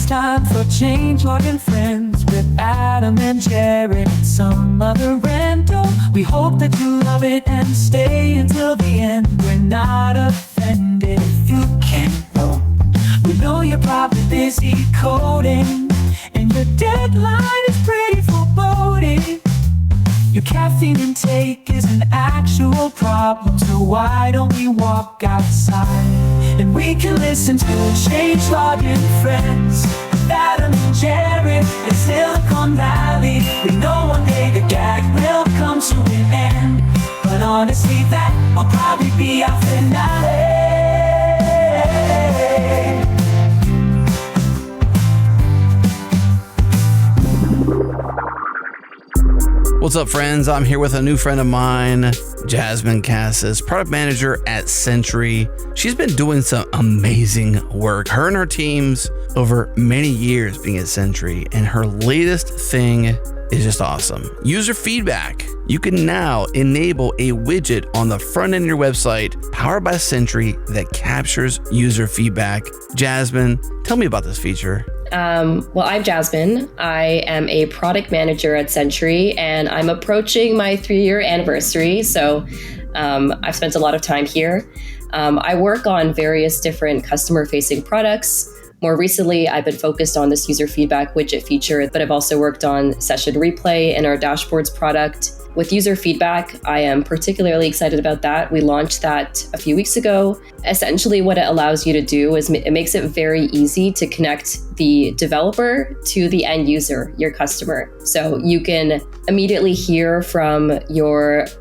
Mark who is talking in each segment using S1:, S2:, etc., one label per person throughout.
S1: time for changelog and friends with Adam and Jerod and some other random. We hope that you love it and stay until the end. We're not offended if you can't go. We know you're probably busy coding and your deadline is pretty foreboding. Your caffeine intake is an actual problem, so why don't we walk outside and we can listen to changelog and friends with Adam and Jerod in Silicon Valley. We know one day the gag will come to an end, but honestly that will probably be our finale.
S2: What's up, friends? I'm here with a new friend of mine, Jasmine Cassis, product manager at Sentry. She's been doing some amazing work, her and her teams, over many years being at Sentry, and her latest thing is just awesome. User feedback. You can now enable a widget on the front end of your website powered by Sentry that captures user feedback. Jasmine, tell me about this feature.
S3: Well, I'm Jasmine. I am a product manager at Sentry, and I'm approaching my 3-year anniversary. So I've spent a lot of time here. I work on various different customer-facing products. More recently, I've been focused on this user feedback widget feature, but I've also worked on session replay in our dashboards product. With user feedback, I am particularly excited about that. We launched that a few weeks ago. Essentially, what it allows you to do is it makes it very easy to connect the developer to the end user, your customer. So you can immediately hear from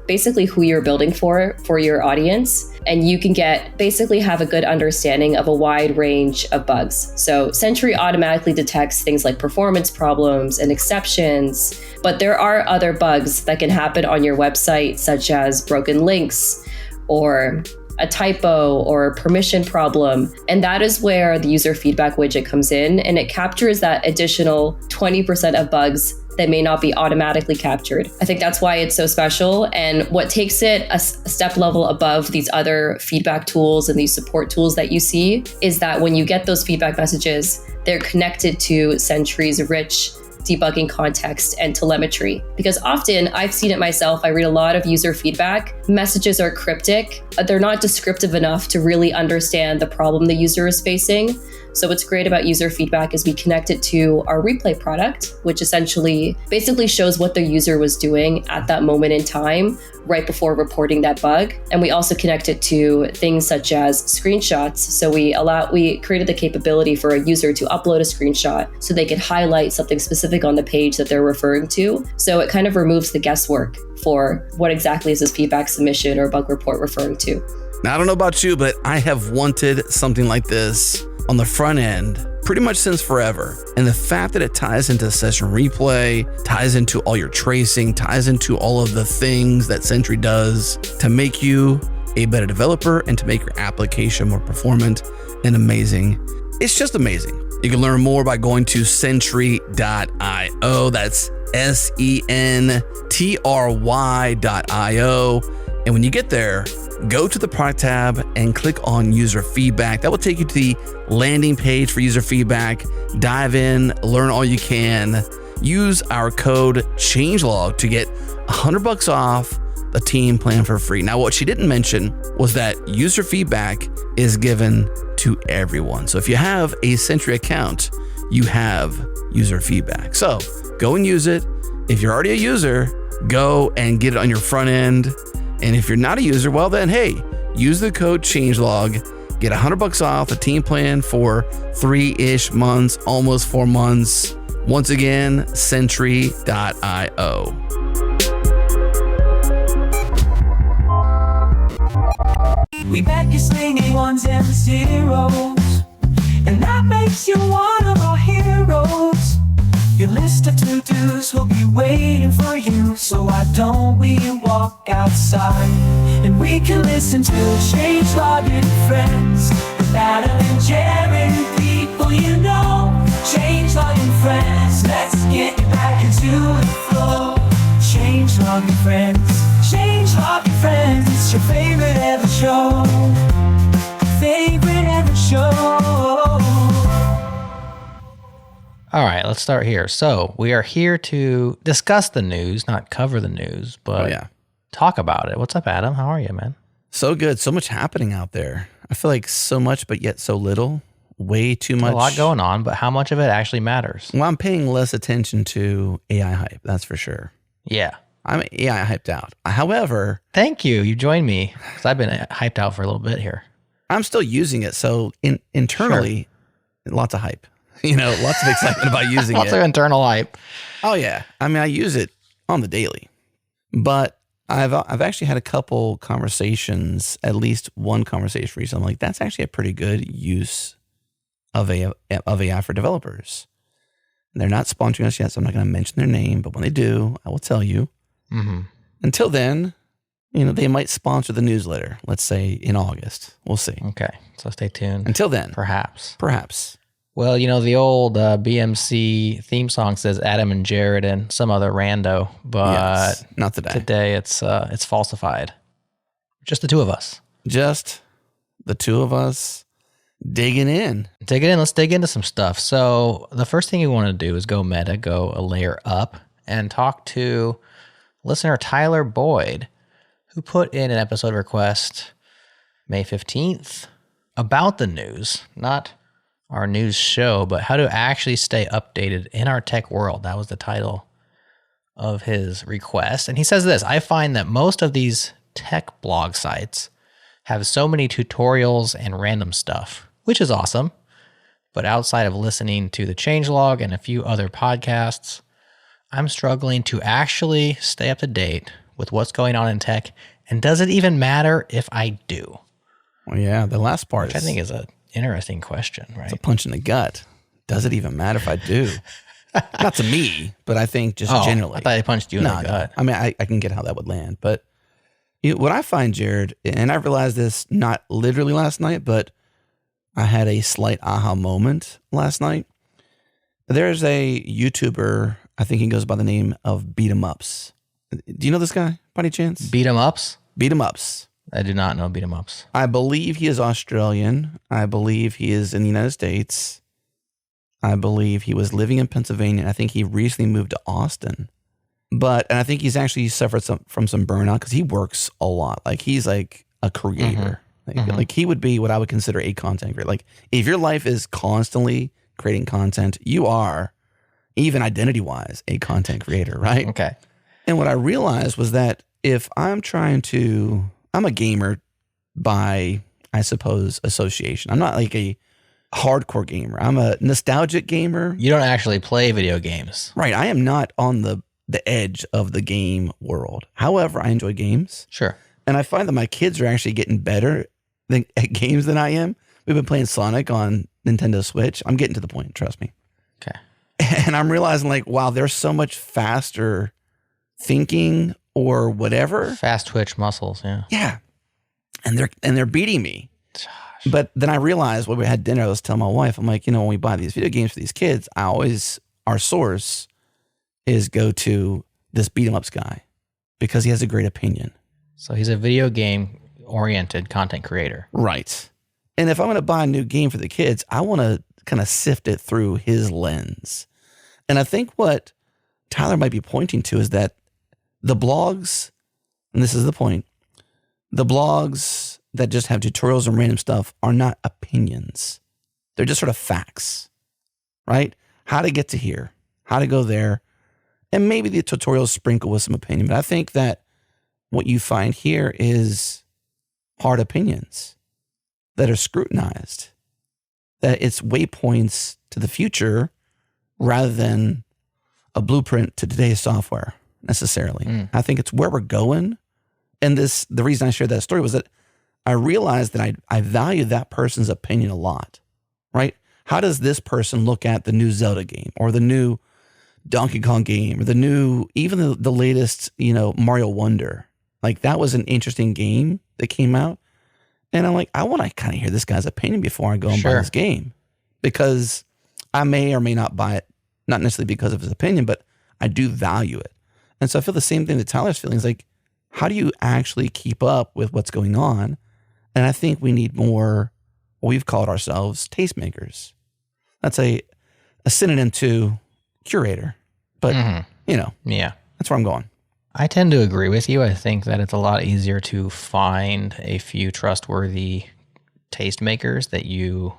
S3: basically who you're building for your audience, and you can basically have a good understanding of a wide range of bugs. So Sentry automatically detects things like performance problems and exceptions, but there are other bugs that can happen on your website, such as broken links or a typo or a permission problem. And that is where the user feedback widget comes in, and it captures that additional 20% of bugs that may not be automatically captured. I think that's why it's so special. And what takes it a step level above these other feedback tools and these support tools that you see is that when you get those feedback messages, they're connected to Sentry's rich debugging context and telemetry. Because often, I've seen it myself, I read a lot of user feedback. Messages are cryptic. They're not descriptive enough to really understand the problem the user is facing. So what's great about user feedback is we connect it to our replay product, which basically shows what the user was doing at that moment in time, right before reporting that bug. And we also connect it to things such as screenshots. So we created the capability for a user to upload a screenshot so they could highlight something specific on the page that they're referring to. So it kind of removes the guesswork for what exactly is this feedback submission or bug report referring to.
S2: Now, I don't know about you, but I have wanted something like this on the front end pretty much since forever. And the fact that it ties into session replay, ties into all your tracing, ties into all of the things that Sentry does to make you a better developer and to make your application more performant and amazing. It's just amazing. You can learn more by going to sentry.io. That's sentry.io. And when you get there, go to the product tab and click on user feedback. That will take you to the landing page for user feedback. Dive in, learn all you can. Use our code changelog to get $100 off the team plan for free. Now, what she didn't mention was that user feedback is given to everyone. So if you have a Sentry account, you have user feedback. So go and use it. If you're already a user, go and get it on your front end. And if you're not a user, well then, hey, use the code changelog, get $100 off the team plan for 3-ish months, almost 4 months. Once again, sentry.io.
S1: We bet you're slinging ones and zeros, and that makes you one of our heroes. Your list of to-dos will be waiting for you, so why don't we walk outside and we can listen to changelog and friends with Adam and Jerod, people you know. Changelog and friends, let's get back into the flow. Changelog and friends, changelog and friends, it's your favorite ever show, favorite ever show.
S4: All right, let's start here. So we are here to discuss the news, not cover the news, but talk about it. What's up, Adam? How are you, man?
S2: So good. So much happening out there. I feel like so much, but yet so little. Way too much.
S4: A lot going on, but how much of it actually matters?
S2: Well, I'm paying less attention to AI hype. That's for sure.
S4: Yeah.
S2: I'm AI hyped out. However,
S4: thank you. You joined me because I've been hyped out for a little bit here.
S2: I'm still using it. So internally, lots of hype. Lots of excitement about using it.
S4: Lots of internal hype.
S2: Oh yeah. I mean, I use it on the daily, but I've actually had a couple conversations, at least one conversation recently. I'm like, that's actually a pretty good use of AI for developers. And they're not sponsoring us yet, so I'm not going to mention their name, but when they do, I will tell you. Mm-hmm. Until then, they might sponsor the newsletter, let's say in August. We'll see.
S4: Okay. So stay tuned.
S2: Until then.
S4: Perhaps.
S2: Well,
S4: the old BMC theme song says Adam and Jerod and some other rando, but
S2: yes, not today.
S4: Today it's falsified. Just the two of us.
S2: Just the two of us digging in.
S4: Let's dig into some stuff. So the first thing you want to do is go meta, go a layer up, and talk to listener Tyler Boyd, who put in an episode request May 15th about the news, not our news show, but how to actually stay updated in our tech world. That was the title of his request. And he says this: I find that most of these tech blog sites have so many tutorials and random stuff, which is awesome. But outside of listening to the changelog and a few other podcasts, I'm struggling to actually stay up to date with what's going on in tech. And does it even matter if I do?
S2: Well, yeah, the last part
S4: which I think is a interesting question, right?
S2: It's a punch in the gut. Does it even matter if I do? Not to me, but I think just generally.
S4: I thought I punched you in the gut.
S2: I mean, I can get how that would land. But what I find, Jerod, and I realized this not literally last night, but I had a slight aha moment last night. There's a YouTuber, I think he goes by the name of Beat 'em Ups. Do you know this guy by any chance?
S4: Beat 'em Ups?
S2: Beat 'em Ups.
S4: I do not know Beat 'em Ups.
S2: I believe he is Australian. I believe he is in the United States. I believe he was living in Pennsylvania. I think he recently moved to Austin. And I think he's actually suffered from some burnout because he works a lot. Like he's like a creator. Like he would be what I would consider a content creator. Like if your life is constantly creating content, you are, even identity-wise, a content creator, right?
S4: Okay.
S2: And what I realized was that if I'm a gamer by, I suppose, association. I'm not like a hardcore gamer. I'm a nostalgic gamer.
S4: You don't actually play video games.
S2: Right. I am not on the edge of the game world. However, I enjoy games.
S4: Sure.
S2: And I find that my kids are actually getting better at games than I am. We've been playing Sonic on Nintendo Switch. I'm getting to the point, trust me.
S4: Okay.
S2: And I'm realizing like, wow, they're so much faster thinking or whatever.
S4: Fast twitch muscles, yeah.
S2: Yeah. And they're beating me. But then I realized when we had dinner, I was telling my wife, I'm like, when we buy these video games for these kids, our source is go to this beat 'em ups guy because he has a great opinion.
S4: So he's a video game oriented content creator.
S2: Right. And if I'm going to buy a new game for the kids, I want to kind of sift it through his lens. And I think what Tyler might be pointing to is that the blogs, and this is the point, the blogs that just have tutorials and random stuff are not opinions. They're just sort of facts, right? How to get to here, how to go there. And maybe the tutorials sprinkle with some opinion. But I think that what you find here is hard opinions that are scrutinized, that it's waypoints to the future rather than a blueprint to today's software necessarily. I think it's where we're going. And the reason I shared that story was that I realized that I value that person's opinion a lot, right? How does this person look at the new Zelda game or the new Donkey Kong game or the new, even the latest, Mario Wonder? Like that was an interesting game that came out. And I'm like, I want to kind of hear this guy's opinion before I go and buy this game, because I may or may not buy it, not necessarily because of his opinion, but I do value it. And so I feel the same thing that Tyler's feeling is like, how do you actually keep up with what's going on? And I think we need more, what we've called ourselves tastemakers. That's a a synonym to curator. But,
S4: Yeah.
S2: that's where I'm going.
S4: I tend to agree with you. I think that it's a lot easier to find a few trustworthy tastemakers that you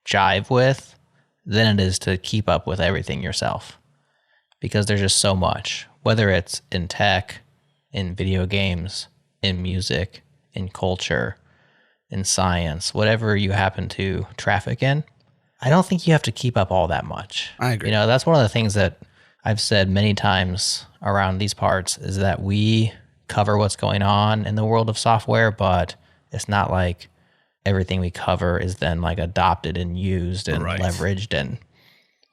S4: jive with than it is to keep up with everything yourself. Because there's just so much, whether it's in tech, in video games, in music, in culture, in science, whatever you happen to traffic in. I don't think you have to keep up all that much.
S2: I agree.
S4: That's one of the things that I've said many times around these parts is that we cover what's going on in the world of software, but it's not like everything we cover is then like adopted and used and leveraged. And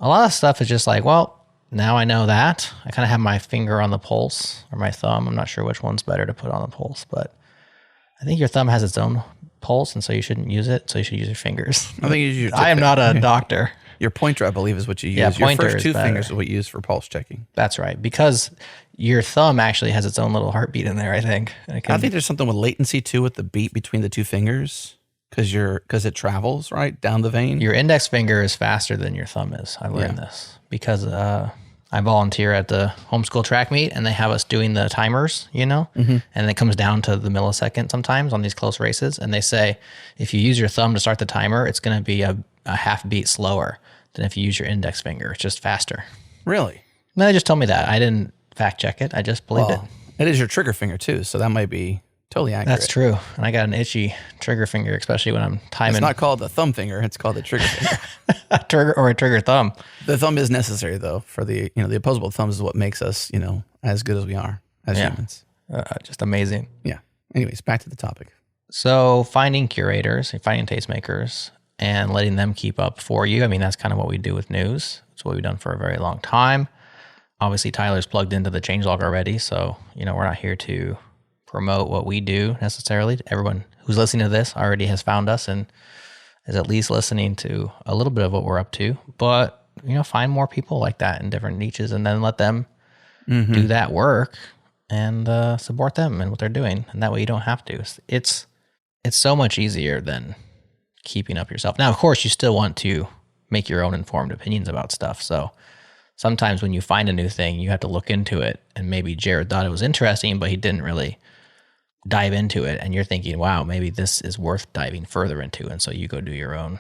S4: a lot of stuff is just like, well, now I know that. I kind of have my finger on the pulse or my thumb. I'm not sure which one's better to put on the pulse, but I think your thumb has its own pulse, and so you shouldn't use it. So you should use your fingers.
S2: I think you use your
S4: I am not a doctor.
S2: Your pointer, I believe, is what you use.
S4: Yeah,
S2: your
S4: pointer
S2: first two
S4: is better.
S2: fingers is what you use for pulse checking.
S4: That's right, because your thumb actually has its own little heartbeat in there, I think.
S2: I think there's something with latency, too, with the beat between the two fingers, because it travels, right, down the vein.
S4: Your index finger is faster than your thumb is. I learned this because I volunteer at the homeschool track meet, and they have us doing the timers, and it comes down to the millisecond sometimes on these close races, and they say, if you use your thumb to start the timer, it's going to be a half beat slower than if you use your index finger. It's just faster.
S2: Really?
S4: No, they just told me that. I didn't fact check it. I just believed it.
S2: It is your trigger finger, too, so that might be totally accurate.
S4: That's true. And I got an itchy trigger finger, especially when I'm timing.
S2: It's not called the thumb finger. It's called the trigger finger.
S4: a trigger thumb.
S2: The thumb is necessary, though, for the opposable thumb is what makes us, as good as we are as humans.
S4: Just amazing.
S2: Yeah. Anyways, back to the topic.
S4: So finding curators, finding tastemakers, and letting them keep up for you. I mean, that's kind of what we do with news. It's what we've done for a very long time. Obviously, Tyler's plugged into the changelog already, so, we're not here to promote what we do necessarily. Everyone who's listening to this already has found us and is at least listening to a little bit of what we're up to. But, find more people like that in different niches and then let them do that work and support them and what they're doing. And that way you don't have to. It's so much easier than keeping up yourself. Now, of course, you still want to make your own informed opinions about stuff. So sometimes when you find a new thing, you have to look into it. And maybe Jerod thought it was interesting, but he didn't really dive into it. And you're thinking, wow, maybe this is worth diving further into. And so you go do your own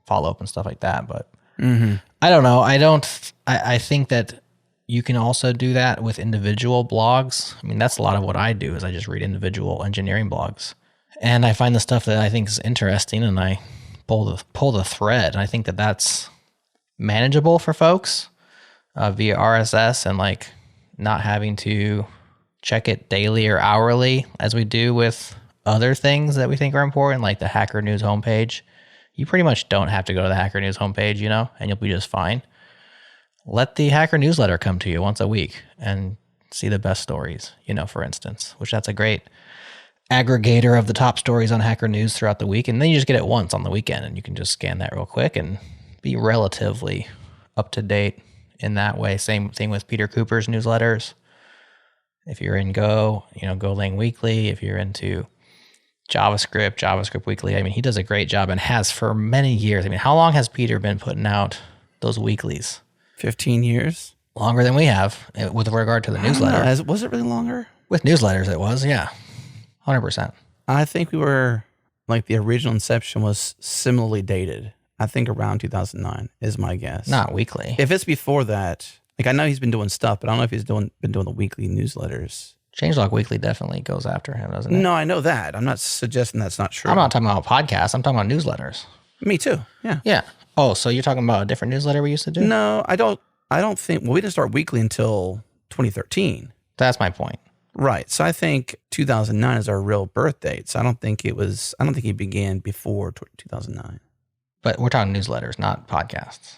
S4: follow-up and stuff like that. But I don't know. I think that you can also do that with individual blogs. I mean, that's a lot of what I do is I just read individual engineering blogs. And I find the stuff that I think is interesting and I pull the thread. And I think that that's manageable for folks via RSS and like not having to check it daily or hourly as we do with other things that we think are important, like the Hacker News homepage. You pretty much don't have to go to the Hacker News homepage, and you'll be just fine. Let the Hacker newsletter come to you once a week and see the best stories, for instance, which that's a great aggregator of the top stories on Hacker News throughout the week. And then you just get it once on the weekend and you can just scan that real quick and be relatively up to date in that way. Same thing with Peter Cooper's newsletters. If you're in Go, Golang Weekly. If you're into JavaScript Weekly. I mean, he does a great job and has for many years. I mean, how long has Peter been putting out those weeklies?
S2: 15 years?
S4: Longer than we have with regard to the newsletter.
S2: Was it really longer?
S4: With newsletters, it was, yeah. 100%.
S2: I think we were, like, the original inception was similarly dated. I think around 2009 is my guess.
S4: Not weekly.
S2: If it's before that, like, I know he's been doing stuff, but I don't know if he's been doing the weekly newsletters.
S4: Changelog Weekly definitely goes after him, doesn't it?
S2: No, I know that. I'm not suggesting that's not true.
S4: I'm not talking about podcasts. I'm talking about newsletters.
S2: Me too. Yeah.
S4: Yeah. Oh, so you're talking about a different newsletter we used to do?
S2: No, I don't think, we didn't start weekly until 2013.
S4: That's my point.
S2: Right. So I think 2009 is our real birth date. So I don't think he began before 2009.
S4: But we're talking newsletters, not podcasts.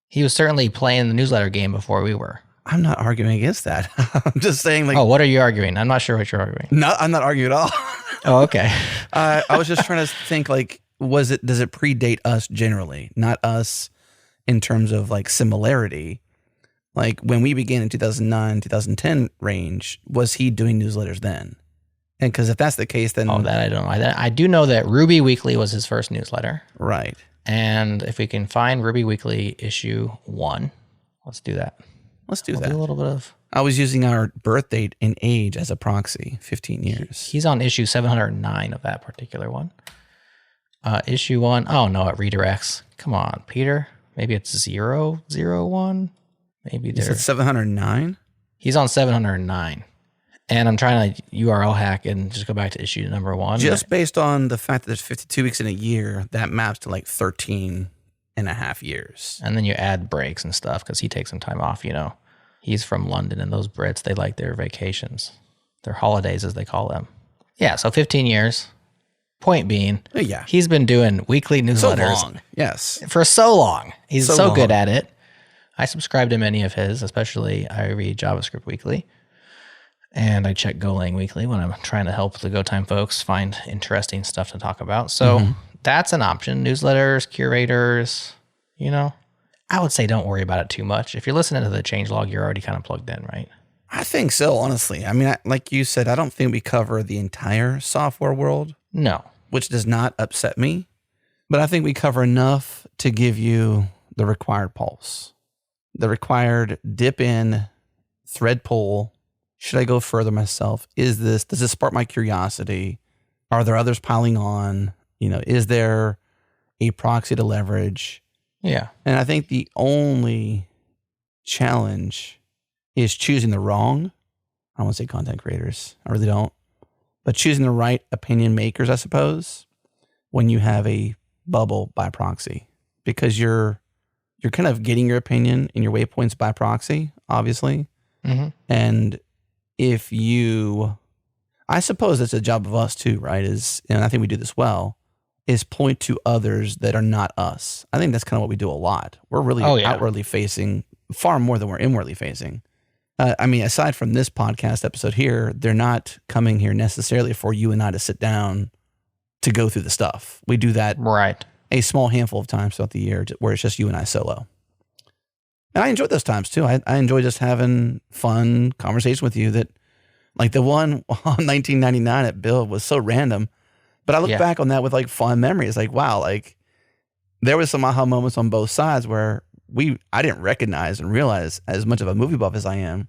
S4: He was certainly playing the newsletter game before we were.
S2: I'm not arguing against that. I'm just saying, like.
S4: Oh, what are you arguing? I'm not sure what you're arguing.
S2: No, I'm not arguing at all.
S4: Oh, okay.
S2: I was just trying to think, like, does it predate us generally? Not us in terms of, like, similarity. Like, when we began in 2009, 2010 range, was he doing newsletters then? And because if that's the case, then.
S4: Oh, that I don't know. I do know that Ruby Weekly was his first newsletter.
S2: Right.
S4: And if we can find Ruby Weekly issue 1, let's do that.
S2: Let's do
S4: We'll
S2: that.
S4: do a little bit of...
S2: I was using our birth date and age as a proxy, 15 years.
S4: He's on issue 709 of that particular one. Issue 1. Oh, no, it redirects. Come on, Peter. Maybe it's 001. Maybe
S2: Is it
S4: there's...
S2: 709?
S4: He's on 709. And I'm trying to URL hack and just go back to issue number 1.
S2: Just based on the fact that there's 52 weeks in a year, that maps to like 13 and a half years.
S4: And then you add breaks and stuff because he takes some time off, you know. He's from London, and those Brits, they like their vacations. Their holidays, as they call them. Yeah, so 15 years. Point being,
S2: Yeah.
S4: he's been doing weekly newsletters
S2: So long. Yes.
S4: for so long. He's
S2: So
S4: so good
S2: long.
S4: at it. I subscribe to many of his, especially I read JavaScript Weekly. And I check Golang Weekly when I'm trying to help the GoTime folks find interesting stuff to talk about. So that's an option. Newsletters, curators, you know. I would say don't worry about it too much. If you're listening to the changelog, you're already kind of plugged in, right?
S2: I think so, honestly. I mean, like you said, I don't think we cover the entire software world,
S4: No.
S2: which does not upset me. But I think we cover enough to give you the required pulse, the required dip in, thread pull. Should I go further myself? Does this spark my curiosity? Are there others piling on? You know, is there a proxy to leverage?
S4: Yeah.
S2: And I think the only challenge is choosing the wrong. I don't want to say content creators. I really don't. But choosing the right opinion makers, I suppose, when you have a bubble by proxy. Because you're kind of getting your opinion and your waypoints by proxy, obviously.
S4: Mm-hmm.
S2: And if you, I suppose it's a job of us too, right? And I think we do this well, is point to others that are not us. I think that's kind of what we do a lot. We're really outwardly facing far more than we're inwardly facing. I mean, aside from this podcast episode here, they're not coming here necessarily for you and I to sit down to go through the stuff. We do that
S4: Right.
S2: a small handful of times throughout the year where it's just you and I solo. And I enjoy those times too. I enjoy just having fun conversation with you that, like the one on 1999 at Build was so random. But I look back on that with like fond memories. Like, wow, like there was some aha moments on both sides where I didn't recognize and realize, as much of a movie buff as I am,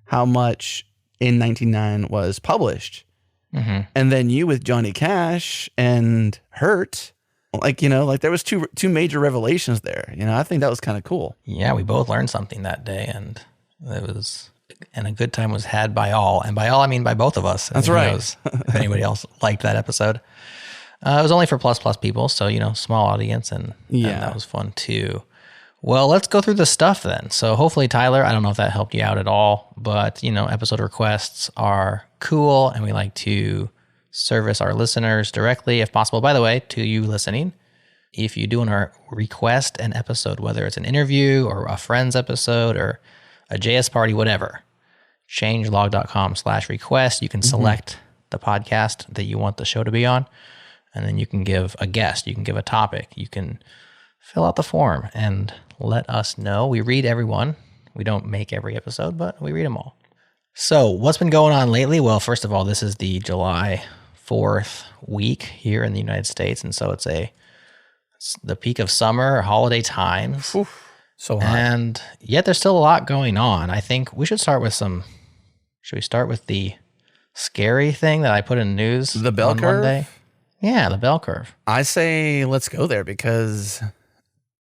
S2: how much in 1999 was published.
S4: Mm-hmm.
S2: And then you with Johnny Cash and Hurt, like, you know, like there was two major revelations there. You know, I think that was kind of cool.
S4: Yeah, we both learned something that day, and a good time was had by all. And by all, I mean by both of us.
S2: That's
S4: Who
S2: right.
S4: knows if anybody else liked that episode. It was only for plus people, so, you know, small audience, and that was fun too. Well, let's go through the stuff then. So hopefully, Tyler, I don't know if that helped you out at all, but, you know, episode requests are cool, and we like to service our listeners directly, if possible. By the way, to you listening, if you do want to request an episode, whether it's an interview or a friend's episode or a JS party, whatever, changelog.com/request. You can select the podcast that you want the show to be on, and then you can give a guest, you can give a topic, you can fill out the form and let us know. We read everyone. We don't make every episode, but we read them all. So what's been going on lately? Well, first of all, this is the July 4th week here in the United States, and so it's the peak of summer, holiday times.
S2: Oof, so hot.
S4: And yet there's still a lot going on. I think we should start with should we start with the scary thing that I put in the news?
S2: The bell
S4: on
S2: curve?
S4: Monday? Yeah, the bell curve.
S2: I say let's go there because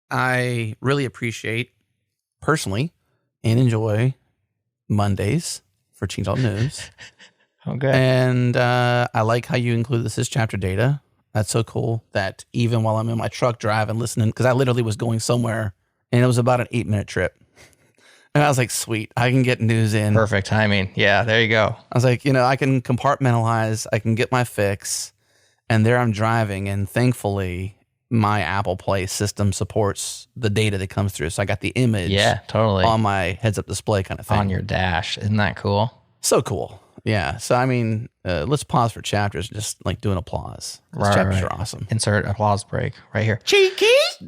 S2: I really appreciate personally and enjoy Mondays for Changelog News.
S4: Okay.
S2: And I like how you include this as chapter data. That's so cool that even while I'm in my truck driving, listening, because I literally was going somewhere and it was about an 8-minute trip. And I was like, sweet, I can get news in.
S4: Perfect timing. Yeah, there you go.
S2: I was like, you know, I can compartmentalize, I can get my fix. And there I'm driving, and thankfully my Apple Play system supports the data that comes through. So I got the image
S4: totally
S2: on my heads-up display kind of thing.
S4: on your dash. Isn't that cool?
S2: So cool. Yeah. So, I mean, let's pause for chapters, just like do an applause. Those chapters are awesome.
S4: Insert applause break right here.
S2: Cheeky.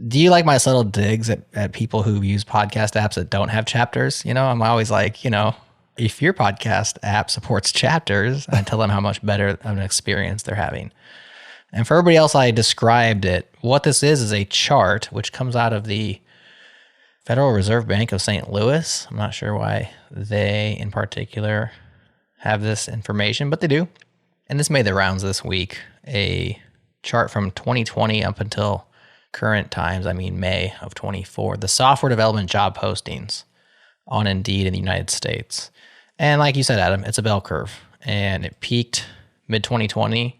S4: Do you like my subtle digs at people who use podcast apps that don't have chapters? You know, I'm always like, you know, if your podcast app supports chapters, I tell them how much better of an experience they're having. And for everybody else, I described it. What this is a chart which comes out of the Federal Reserve Bank of St. Louis. I'm not sure why they in particular have this information, but they do. And this made the rounds this week. A chart from 2020 up until current times, I mean May of 24, the software development job postings on Indeed in the United States. And like you said, Adam, it's a bell curve. And it peaked mid-2020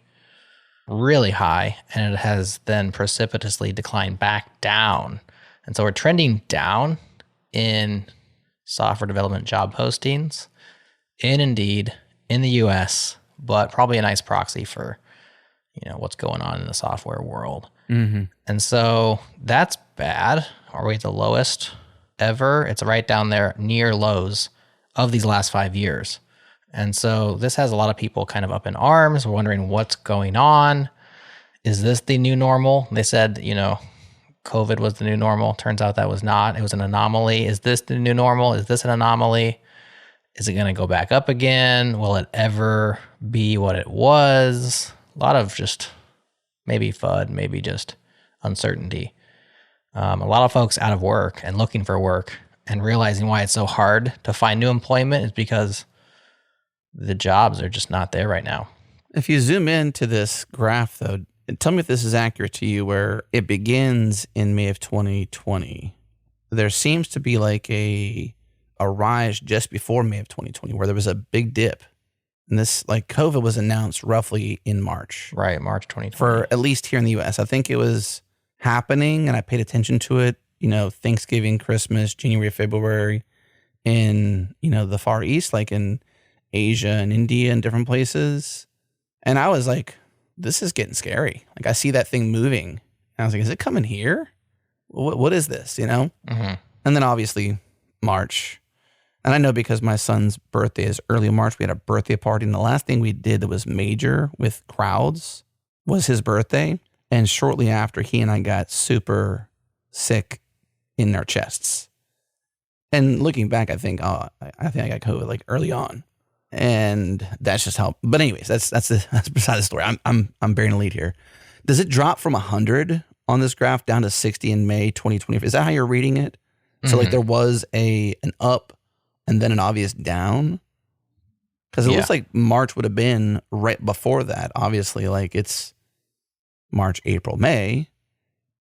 S4: really high, and it has then precipitously declined back down. And so we're trending down in software development job postings in Indeed in the US, but probably a nice proxy for what's going on in the software world.
S2: Mm-hmm.
S4: And so that's bad. Are we at the lowest ever? It's right down there near lows of these last 5 years. And so this has a lot of people kind of up in arms. We're wondering what's going on. Is this the new normal? They said, COVID was the new normal. Turns out that was not. It was an anomaly. Is this the new normal? Is this an anomaly? Is it going to go back up again? Will it ever be what it was? A lot of just maybe FUD, maybe just uncertainty. A lot of folks out of work and looking for work and realizing why it's so hard to find new employment is because the jobs are just not there right now.
S2: If you zoom into this graph, though, tell me if this is accurate to you, where it begins in May of 2020. There seems to be like a rise just before May of 2020 where there was a big dip. And this, like, COVID was announced roughly in March.
S4: Right, March 2020.
S2: For at least here in the US. I think it was happening, and I paid attention to it, Thanksgiving, Christmas, January, February, in, the Far East, like in Asia and India and different places. And I was like, this is getting scary. Like, I see that thing moving. And I was like, is it coming here? What is this,
S4: Mm-hmm.
S2: And then obviously March. And I know because my son's birthday is early March, we had a birthday party. And the last thing we did that was major with crowds was his birthday. And shortly after, he and I got super sick in our chests. And looking back, I think I got COVID like early on. And that's just how. But anyways, that's beside the story. I'm bearing the lead here. Does it drop from 100 on this graph down to 60 in May 2020? Is that how you're reading it? So like there was an up and then an obvious down? Because it looks like March would have been right before that. Obviously, like it's March, April, May,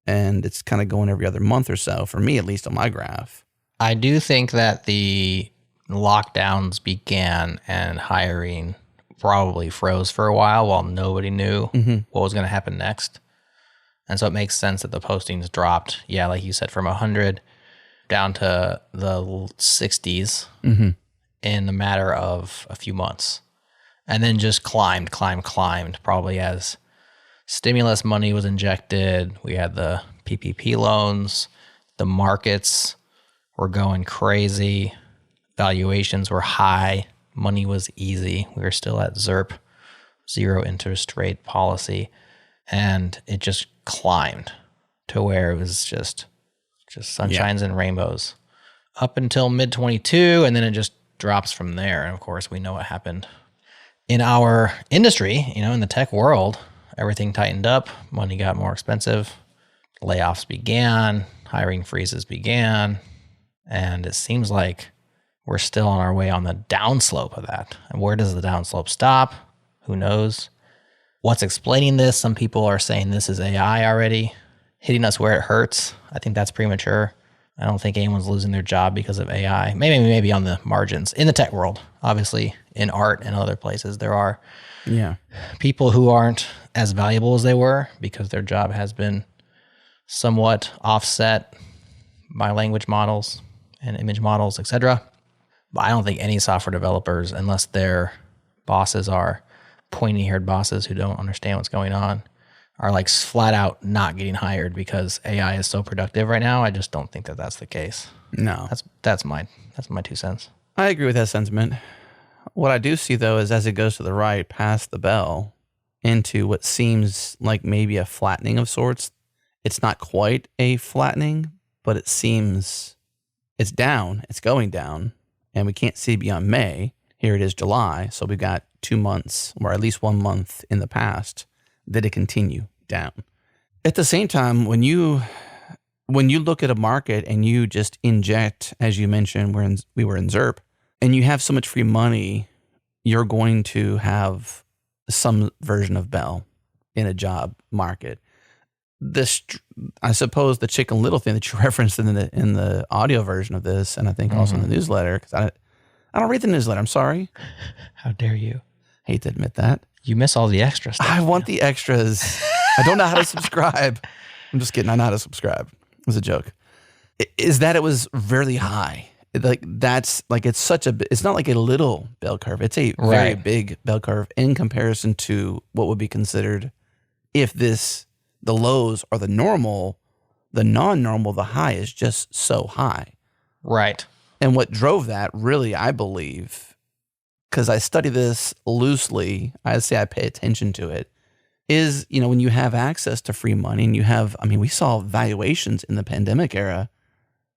S2: and it's kind of going every other month or so for me, at least on my graph.
S4: I do think that the lockdowns began and hiring probably froze for a while nobody knew what was going to happen next. And so it makes sense that the postings dropped, like you said, from 100 down to the 60s in the matter of a few months. And then just climbed, probably as stimulus money was injected. We had the PPP loans. The markets were going crazy. Valuations were high. Money was easy. We were still at ZIRP, zero interest rate policy. And it just climbed to where it was just sunshines and rainbows up until mid-22, and then it just drops from there. And of course, we know what happened in our industry, in the tech world. Everything tightened up, money got more expensive, layoffs began, hiring freezes began, and it seems like we're still on our way on the downslope of that. And where does the downslope stop? Who knows? What's explaining this? Some people are saying this is AI already hitting us where it hurts. I think that's premature. I don't think anyone's losing their job because of AI. Maybe on the margins in the tech world. Obviously, in art and other places, there are people who aren't as valuable as they were because their job has been somewhat offset by language models and image models, etc. But I don't think any software developers, unless their bosses are pointy-haired bosses who don't understand what's going on, are like flat out not getting hired because AI is so productive right now. I just don't think that that's the case.
S2: No.
S4: That's my 2 cents.
S2: I agree with that sentiment. What I do see, though, is as it goes to the right, past the bell, into what seems like maybe a flattening of sorts. It's not quite a flattening, but it seems it's down. It's going down, and we can't see beyond May. Here it is July, so we've got 2 months, or at least 1 month in the past did it continue down. At the same time, when you look at a market and you just inject, as you mentioned, we were in ZERP, and you have so much free money, you're going to have some version of Bell in a job market. I suppose the Chicken Little thing that you referenced in the audio version of this, and I think also in the newsletter, because I don't read the newsletter. I'm sorry.
S4: How dare you?
S2: Hate to admit that.
S4: You miss all the extra stuff.
S2: I want the extras. I don't know how to subscribe. I'm just kidding. I know how to subscribe. It was a joke. Is that it was really high. It's not like a little bell curve. It's a very big bell curve in comparison to what would be considered if the lows are the normal, the non-normal, the high is just so high.
S4: Right.
S2: And what drove that really, I believe, because I study this loosely, I say I pay attention to it, is, when you have access to free money and we saw valuations in the pandemic era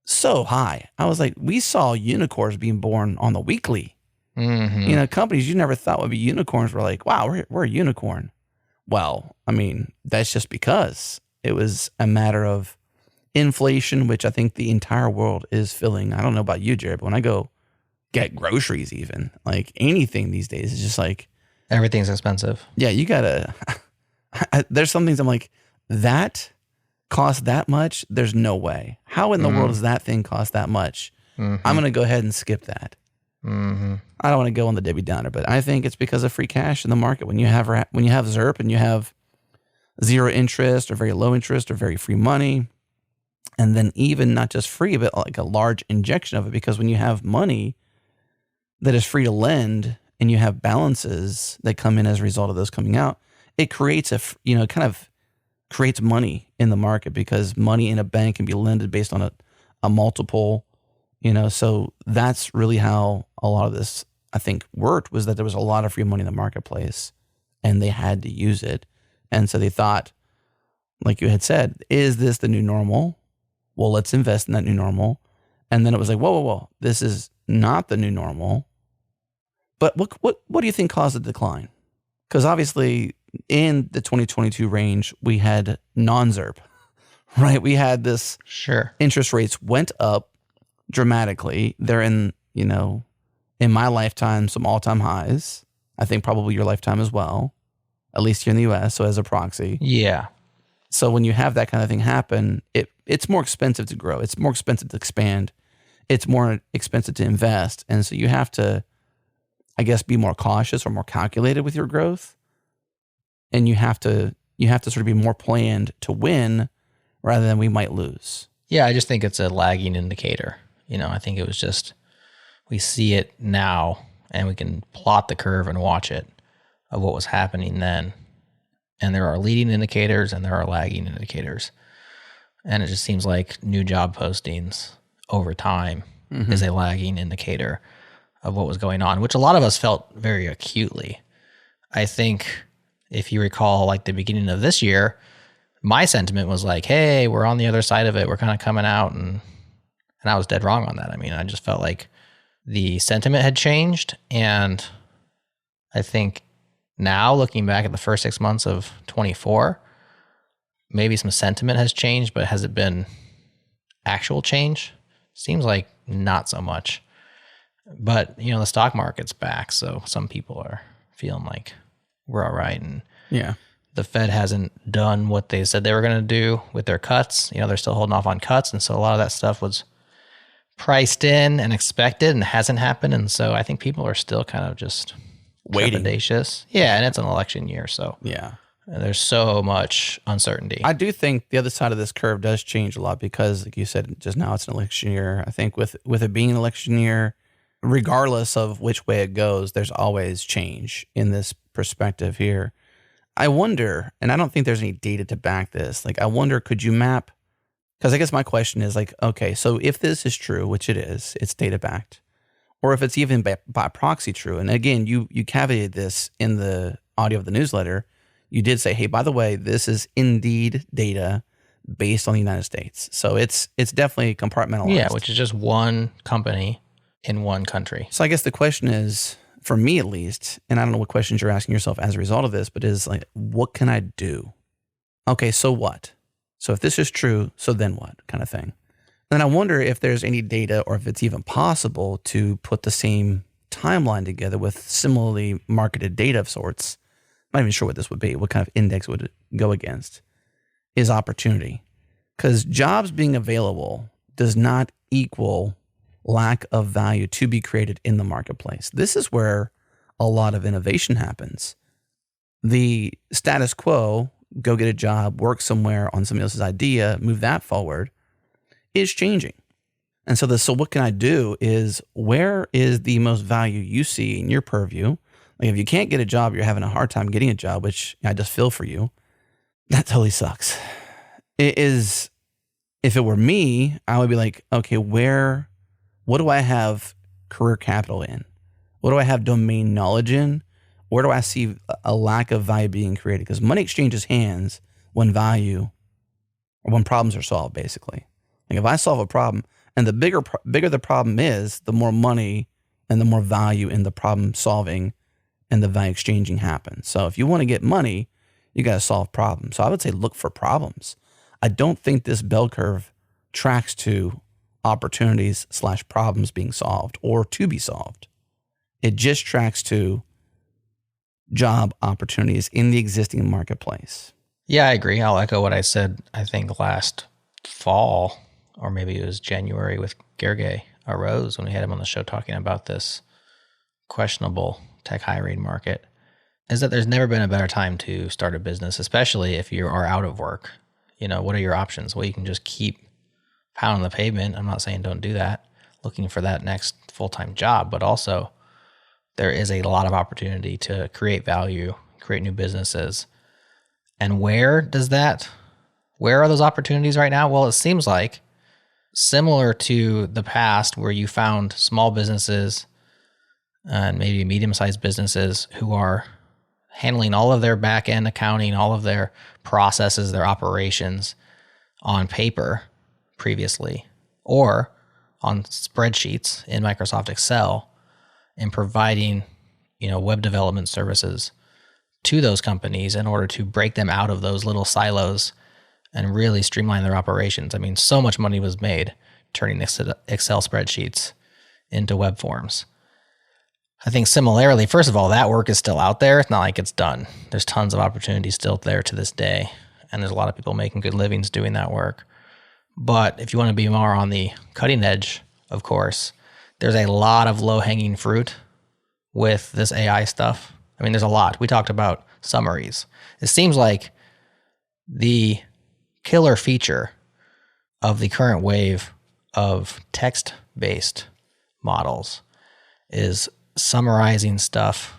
S2: so high. I was like, we saw unicorns being born on the weekly. Mm-hmm. Companies you never thought would be unicorns were like, wow, we're a unicorn. Well, that's just because it was a matter of inflation, which I think the entire world is feeling. I don't know about you, Jerod, but when I go get groceries, even like anything these days, it's just like
S4: everything's expensive. Yeah,
S2: you gotta. There's some things I'm like, that cost that much. There's no way. How in the world does that thing cost that much? I'm gonna go ahead and skip that. I don't want to go on the Debbie Downer, but I think it's because of free cash in the market. When you have ZERP and you have zero interest or very low interest or very free money, and then even not just free, but like a large injection of it, because when you have money that is free to lend and you have balances that come in as a result of those coming out, it creates kind of creates money in the market, because money in a bank can be lended based on a multiple. So that's really how a lot of this, I think, worked, was that there was a lot of free money in the marketplace and they had to use it. And so they thought, like you had said, is this the new normal? Well, let's invest in that new normal. And then it was like, whoa, this is not the new normal. But what do you think caused the decline? Because obviously in the 2022 range, we had non-ZERP, right? We had this interest rates went up dramatically. They're in my lifetime, some all-time highs. I think probably your lifetime as well, at least here in the US. So as a proxy.
S4: Yeah.
S2: So when you have that kind of thing happen, it's more expensive to grow. It's more expensive to expand. It's more expensive to invest. And so you have to, I guess, be more cautious or more calculated with your growth. And you have to sort of be more planned to win rather than we might lose.
S4: Yeah, I just think it's a lagging indicator. I think it was just, we see it now and we can plot the curve and watch it of what was happening then. And there are leading indicators and there are lagging indicators. And it just seems like new job postings over time is a lagging indicator of what was going on, which a lot of us felt very acutely. I think if you recall, like the beginning of this year, my sentiment was like, hey, we're on the other side of it. We're kind of coming out. And I was dead wrong on that. I just felt like the sentiment had changed. And I think now, looking back at the first 6 months of 24, maybe some sentiment has changed, but has it been actual change? Seems like not so much. But, the stock market's back, so some people are feeling like we're all right. And the Fed hasn't done what they said they were going to do with their cuts. They're still holding off on cuts. And so a lot of that stuff was priced in and expected and hasn't happened. And so I think people are still kind of just
S2: waiting.
S4: Trepidatious. Yeah, and it's an election year, so there's so much uncertainty.
S2: I do think the other side of this curve does change a lot because, like you said just now, it's an election year. I think with it being an election year, regardless of which way it goes, there's always change in this perspective here. I wonder, and I don't think there's any data to back this, like I wonder, could you map, because I guess my question is like, okay, so if this is true, which it is, it's data backed, or if it's even by proxy true, and again, you caveated this in the audio of the newsletter, you did say, hey, by the way, this is indeed data based on the United States. So it's definitely compartmentalized.
S4: Yeah, which is just one company in one country.
S2: So I guess the question is, for me at least, and I don't know what questions you're asking yourself as a result of this, but is like, what can I do? Okay, so what? So if this is true, so then what kind of thing? Then I wonder if there's any data or if it's even possible to put the same timeline together with similarly marketed data of sorts. I'm not even sure what this would be. What kind of index would it go against? Is opportunity. Because jobs being available does not equal lack of value to be created in the marketplace. This is where a lot of innovation happens. The status quo, go get a job, work somewhere on somebody else's idea, move that forward, is changing. And so what can I do is, where is the most value you see in your purview? Like if you can't get a job, you're having a hard time getting a job, which I just feel for you. That totally sucks. It is, if it were me, I would be like, okay, what do I have career capital in? What do I have domain knowledge in? Where do I see a lack of value being created? Because money exchanges hands when problems are solved, basically. Like if I solve a problem, and the bigger the problem is, the more money and the more value in the problem solving and the value exchanging happens. So if you want to get money, you got to solve problems. So I would say look for problems. I don't think this bell curve tracks to opportunities / problems being solved or to be solved. It just tracks to job opportunities in the existing marketplace.
S4: Yeah, I agree. I'll echo what I said, I think last fall, or maybe it was January, with Gergely Arose when we had him on the show talking about this questionable tech hiring market, is that there's never been a better time to start a business, especially if you are out of work. You know, what are your options? Well, you can just keep pounding the pavement. I'm not saying don't do that, looking for that next full-time job, but also there is a lot of opportunity to create value, create new businesses. And where are those opportunities right now? Well, it seems like similar to the past, where you found small businesses and maybe medium-sized businesses who are handling all of their back-end accounting, all of their processes, their operations on paper previously, or on spreadsheets in Microsoft Excel, and providing, web development services to those companies in order to break them out of those little silos and really streamline their operations. I mean, so much money was made turning Excel spreadsheets into web forms. I think similarly, first of all, that work is still out there. It's not like it's done. There's tons of opportunities still there to this day, and there's a lot of people making good livings doing that work. But if you want to be more on the cutting edge, of course, there's a lot of low-hanging fruit with this AI stuff. I mean, there's a lot. We talked about summaries. It seems like the killer feature of the current wave of text-based models is summarizing stuff,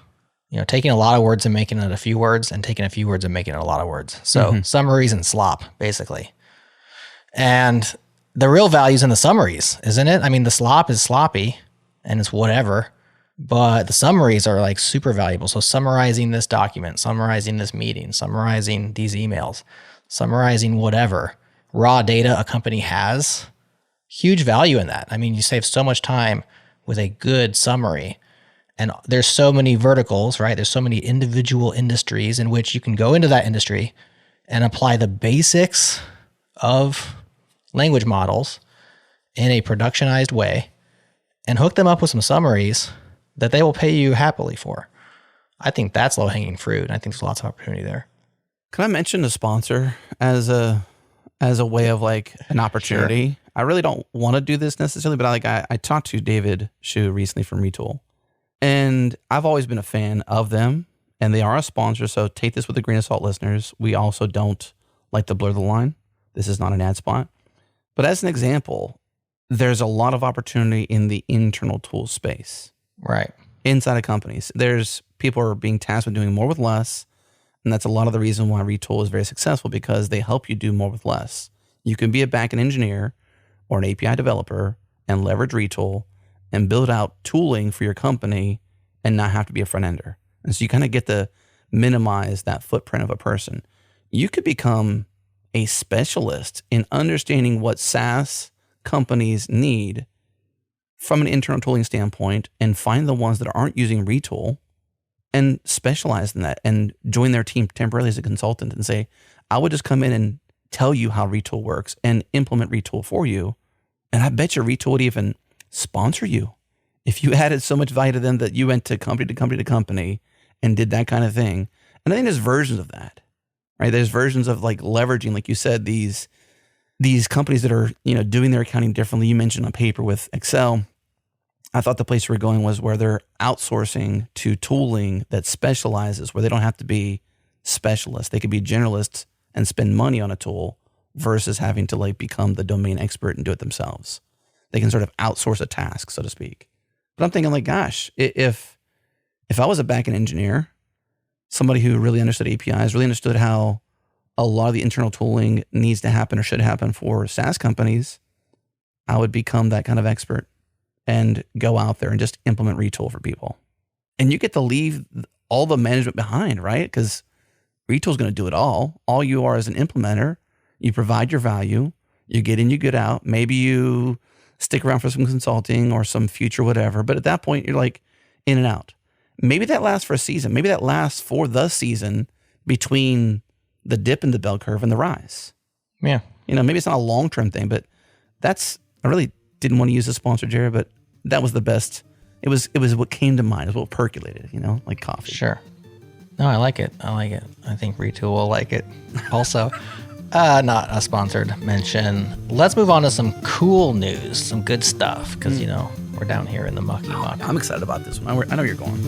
S4: taking a lot of words and making it a few words, and taking a few words and making it a lot of words. So summaries and slop, basically. And the real value's in the summaries, isn't it? I mean, the slop is sloppy and it's whatever, but the summaries are like super valuable. So summarizing this document, summarizing this meeting, summarizing these emails, summarizing whatever raw data a company has, huge value in that. I mean, you save so much time with a good summary. And there's so many verticals, right? There's so many individual industries in which you can go into that industry and apply the basics of language models in a productionized way and hook them up with some summaries that they will pay you happily for. I think that's low-hanging fruit. I think there's lots of opportunity there.
S2: Can I mention a sponsor as a way of like an opportunity? Sure. I really don't want to do this necessarily, but I talked to David Shu recently from Retool, and I've always been a fan of them, and they are a sponsor, so take this with a grain of salt, listeners. We also don't like to blur the line. This is not an ad spot. But as an example, there's a lot of opportunity in the internal tool space.
S4: Right.
S2: Inside of companies. There's people are being tasked with doing more with less. And that's a lot of the reason why Retool is very successful, because they help you do more with less. You can be a backend engineer or an API developer and leverage Retool and build out tooling for your company and not have to be a front ender. And so you kind of get to minimize that footprint of a person. You could become a specialist in understanding what SaaS companies need from an internal tooling standpoint and find the ones that aren't using Retool and specialize in that and join their team temporarily as a consultant and say, I would just come in and tell you how Retool works and implement Retool for you. And I bet you Retool would even sponsor you if you added so much value to them that you went to company to company to company and did that kind of thing. And I think there's versions of that, right? There's versions of like leveraging, like you said, these companies that are, doing their accounting differently. You mentioned on paper with Excel. I thought the place we were going was where they're outsourcing to tooling that specializes, where they don't have to be specialists. They could be generalists and spend money on a tool versus having to like become the domain expert and do it themselves. They can sort of outsource a task, so to speak. But I'm thinking like, gosh, if I was a backend engineer, somebody who really understood APIs, really understood how a lot of the internal tooling needs to happen or should happen for SaaS companies, I would become that kind of expert and go out there and just implement Retool for people. And you get to leave all the management behind, right? Because Retool's going to do it all. All you are is an implementer. You provide your value. You get in, you get out. Maybe you stick around for some consulting or some future whatever. But at that point, you're like in and out. Maybe that lasts for a season. Maybe that lasts for the season between the dip in the bell curve and the rise.
S4: Yeah.
S2: Maybe it's not a long-term thing, but I really didn't want to use the sponsor, Jerod, but that was the best. It was what came to mind. It was what percolated, like coffee.
S4: Sure. No, I like it. I think Retool will like it also. Not a sponsored mention. Let's move on to some cool news, some good stuff, because, we're down here in the mucky muck.
S2: I'm excited about this one. I know you're going.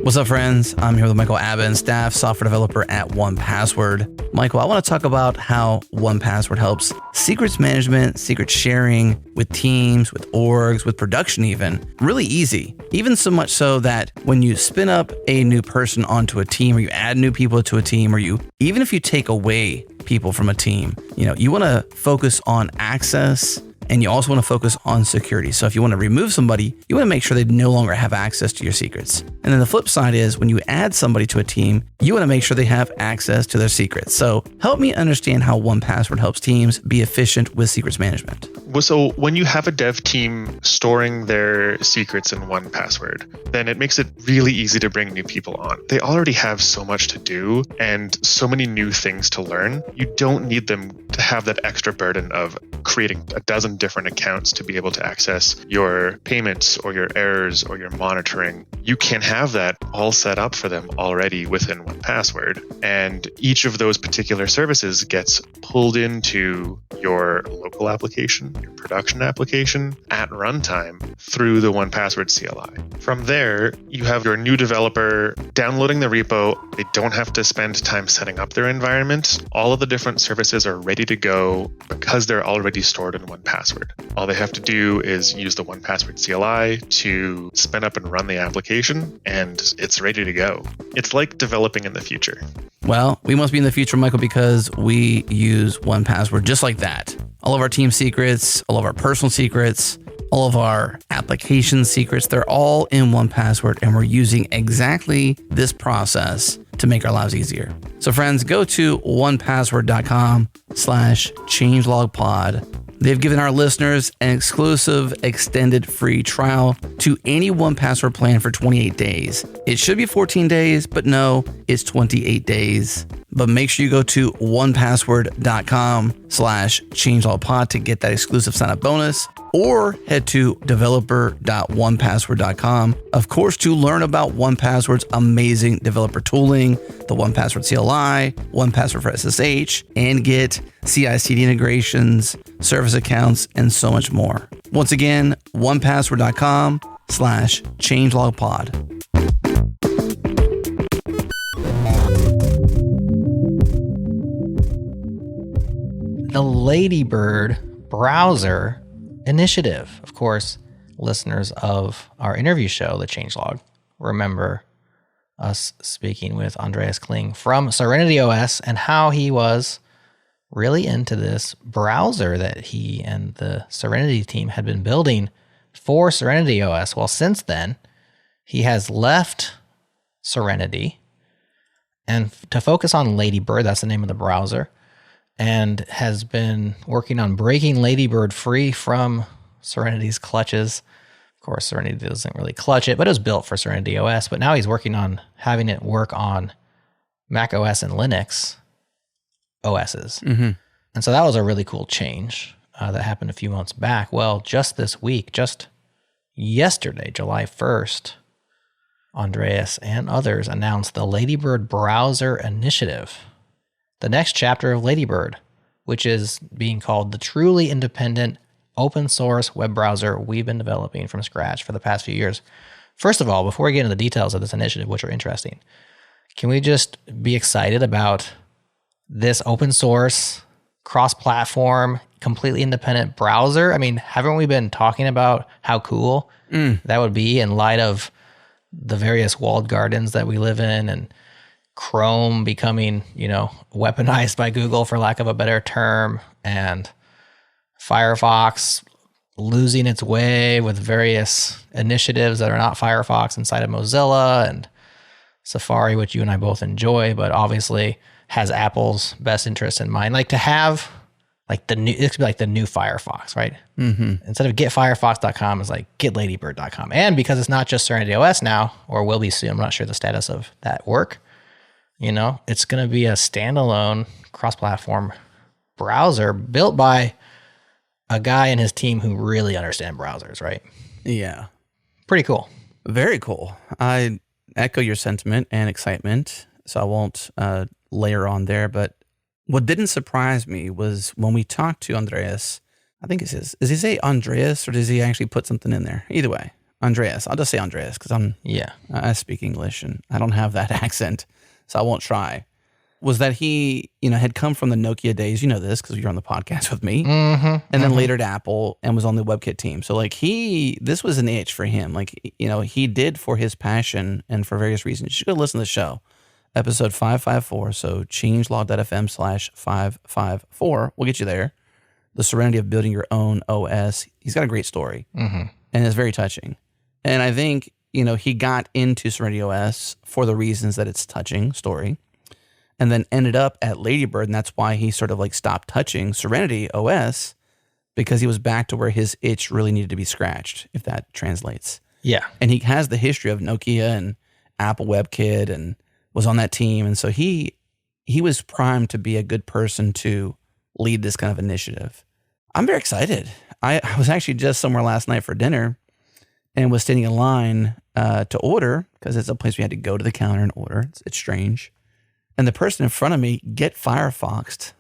S2: What's up, friends? I'm here with Michael Abbott, staff software developer at 1Password. Michael, I want to talk about how 1Password helps secrets management, secret sharing with teams, with orgs, with production even, really easy. Even so much so that when you spin up a new person onto a team, or you add new people to a team, or even if you take away people from a team, you want to focus on access. And you also want to focus on security. So if you want to remove somebody, you want to make sure they no longer have access to your secrets. And then the flip side is when you add somebody to a team, you want to make sure they have access to their secrets. So help me understand how 1Password helps teams be efficient with secrets management.
S5: So when you have a dev team storing their secrets in 1Password, then it makes it really easy to bring new people on. They already have so much to do and so many new things to learn. You don't need them to have that extra burden of creating a dozen different accounts to be able to access your payments or your errors or your monitoring. You can have that all set up for them already within 1Password. And each of those particular services gets pulled into your local application, your production application at runtime through the 1Password CLI. From there, you have your new developer downloading the repo. They don't have to spend time setting up their environment. All of the different services are ready to go because they're already stored in 1Password. All they have to do is use the 1Password CLI to spin up and run the application, and it's ready to go. It's like developing in the future.
S2: Well, we must be in the future, Michael, because we use 1Password just like that. All of our team secrets, all of our personal secrets, all of our application secrets, they're all in 1Password, and we're using exactly this process to make our lives easier. So friends, go to 1Password.com/changelogpod. They've given our listeners an exclusive extended free trial to any 1Password plan for 28 days. It should be 14 days, but no, it's 28 days. But make sure you go to 1Password.com/changelogpod to get that exclusive sign-up bonus, or head to developer.1password.com, of course, to learn about 1Password's amazing developer tooling, the 1Password CLI, 1Password for SSH, and get CI/CD integrations, service accounts, and so much more. Once again, 1Password.com/changelogpod.
S4: The Ladybird Browser Initiative. Of course, listeners of our interview show, The Changelog, remember us speaking with Andreas Kling from Serenity OS and how he was really into this browser that he and the Serenity team had been building for Serenity OS. Well, since then, he has left Serenity and to focus on Ladybird, that's the name of the browser, and has been working on breaking Ladybird free from Serenity's clutches. Of course, Serenity doesn't really clutch it, but it was built for Serenity OS. But now he's working on having it work on Mac OS and Linux OSs.
S2: Mm-hmm.
S4: And so that was a really cool change that happened a few months back. Well, just this week, just yesterday, July 1st, Andreas and others announced the Ladybird Browser Initiative, the next chapter of Ladybird, which is being called the truly independent open source web browser we've been developing from scratch for the past few years. First of all, before we get into the details of this initiative, which are interesting, can we just be excited about this open source, cross-platform, completely independent browser? I mean, haven't we been talking about how cool that would be in light of the various walled gardens that we live in, and Chrome becoming, weaponized by Google, for lack of a better term, and Firefox losing its way with various initiatives that are not Firefox inside of Mozilla, and Safari, which you and I both enjoy, but obviously has Apple's best interest in mind. Like, to have like it could be like the new Firefox, right?
S2: Mm-hmm.
S4: Instead of getfirefox.com, it's like getladybird.com. And because it's not just Serenity OS now, or will be soon, I'm not sure the status of that work, it's going to be a standalone cross-platform browser built by a guy and his team who really understand browsers, right?
S2: Yeah.
S4: Pretty cool.
S2: Very cool. I echo your sentiment and excitement, so I won't layer on there. But what didn't surprise me was when we talked to Andreas, I think it says, does he say Andreas or does he actually put something in there? Either way, Andreas. I'll just say Andreas because I speak English and I don't have that accent, so I won't try. Was that he, had come from the Nokia days, this because you're on the podcast with me, and then later to Apple and was on the WebKit team. So like this was an itch for him. Like, he did for his passion and for various reasons. You should go listen to the show, episode 554. So changelog.fm/554 will get you there. The serenity of building your own OS. He's got a great story and it's very touching. And I think, he got into Serenity OS for the reasons that it's touching story. And then ended up at Ladybird, and that's why he sort of like stopped touching Serenity OS, because he was back to where his itch really needed to be scratched, if that translates.
S4: Yeah.
S2: And he has the history of Nokia and Apple WebKit and was on that team. And so he was primed to be a good person to lead this kind of initiative. I'm very excited. I was actually just somewhere last night for dinner and was standing in line to order, because it's a place we had to go to the counter and order. It's strange. And the person in front of me get Firefoxed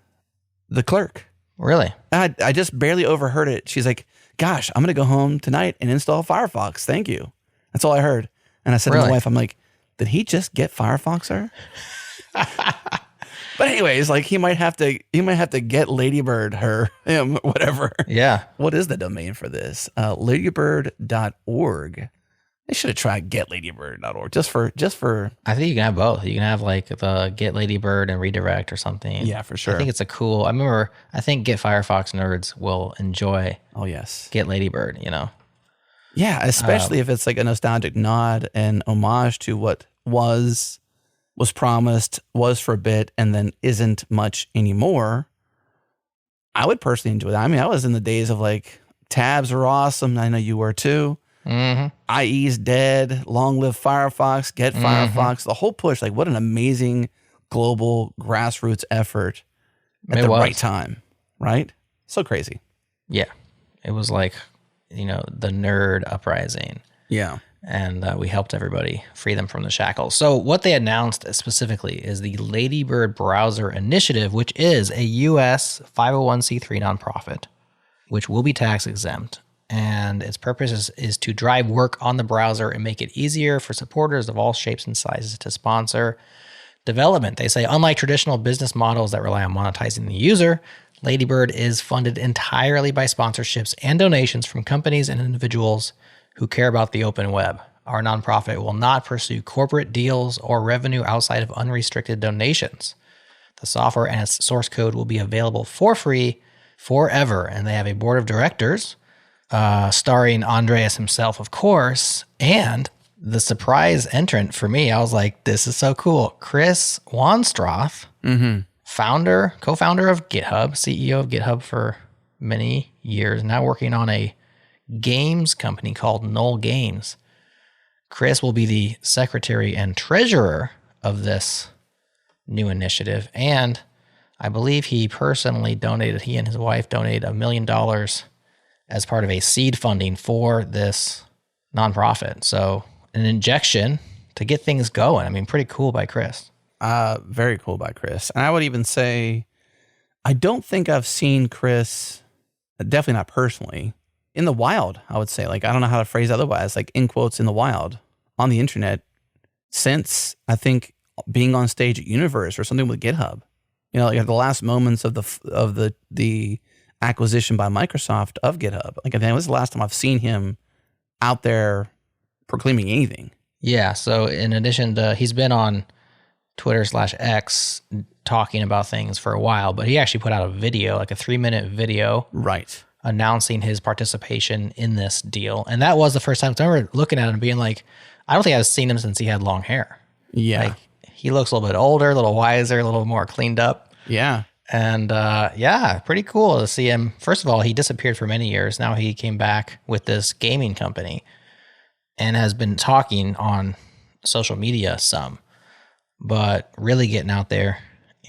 S2: the clerk.
S4: Really?
S2: I just barely overheard it. She's like, gosh, I'm going to go home tonight and install Firefox. Thank you. That's all I heard. And I said to my wife, I'm like, did he just get Firefox her? But anyways, like he might have to get Ladybird her, him, whatever.
S4: Yeah.
S2: What is the domain for this? Ladybird.org. They should have tried getladybird.org just for.
S4: I think you can have both. You can have like the Get Ladybird and redirect or something.
S2: Yeah, for sure.
S4: I think it's I think Get Firefox nerds will enjoy.
S2: Oh yes.
S4: Get Ladybird,
S2: Yeah, especially if it's like a nostalgic nod and homage to what was promised, was for a bit, and then isn't much anymore. I would personally enjoy that. I mean, I was in the days of like tabs were awesome. I know you were too. IE's dead. Long live Firefox. Get Firefox. The whole push. Like, what an amazing global grassroots effort at the right time. Right? So crazy.
S4: Yeah. It was like, the nerd uprising.
S2: Yeah.
S4: And we helped everybody free them from the shackles. So what they announced specifically is the Ladybird Browser Initiative, which is a U.S. 501c3 nonprofit, which will be tax exempt. And its purpose is to drive work on the browser and make it easier for supporters of all shapes and sizes to sponsor development. They say, unlike traditional business models that rely on monetizing the user, Ladybird is funded entirely by sponsorships and donations from companies and individuals who care about the open web. Our nonprofit will not pursue corporate deals or revenue outside of unrestricted donations. The software and its source code will be available for free forever, and they have a board of directors starring Andreas himself, of course, and the surprise entrant for me, I was like, this is so cool. Chris Wanstroth, co-founder of GitHub, CEO of GitHub for many years, now working on a games company called Null Games. Chris will be the secretary and treasurer of this new initiative. And I believe he and his wife donated $1 million as part of a seed funding for this nonprofit. So an injection to get things going. I mean, pretty cool by Chris.
S2: Very cool by Chris. And I would even say, I don't think I've seen Chris, definitely not personally, in the wild, I would say. Like, I don't know how to phrase otherwise, like in quotes, in the wild, on the internet, since I think being on stage at Universe or something with GitHub. You know, like at the last moments of the acquisition by Microsoft of GitHub. Like, I think that was the last time I've seen him out there proclaiming anything.
S4: Yeah. So in addition to, he's been on Twitter/X talking about things for a while, but he actually put out a video, like a 3-minute video.
S2: Right.
S4: Announcing his participation in this deal. And that was the first time, 'cause I remember looking at him and being like, I don't think I've seen him since he had long hair.
S2: Yeah.
S4: Like, he looks a little bit older, a little wiser, a little more cleaned up.
S2: Yeah.
S4: And pretty cool to see him. First of all, he disappeared for many years. Now he came back with this gaming company and has been talking on social media some, but really getting out there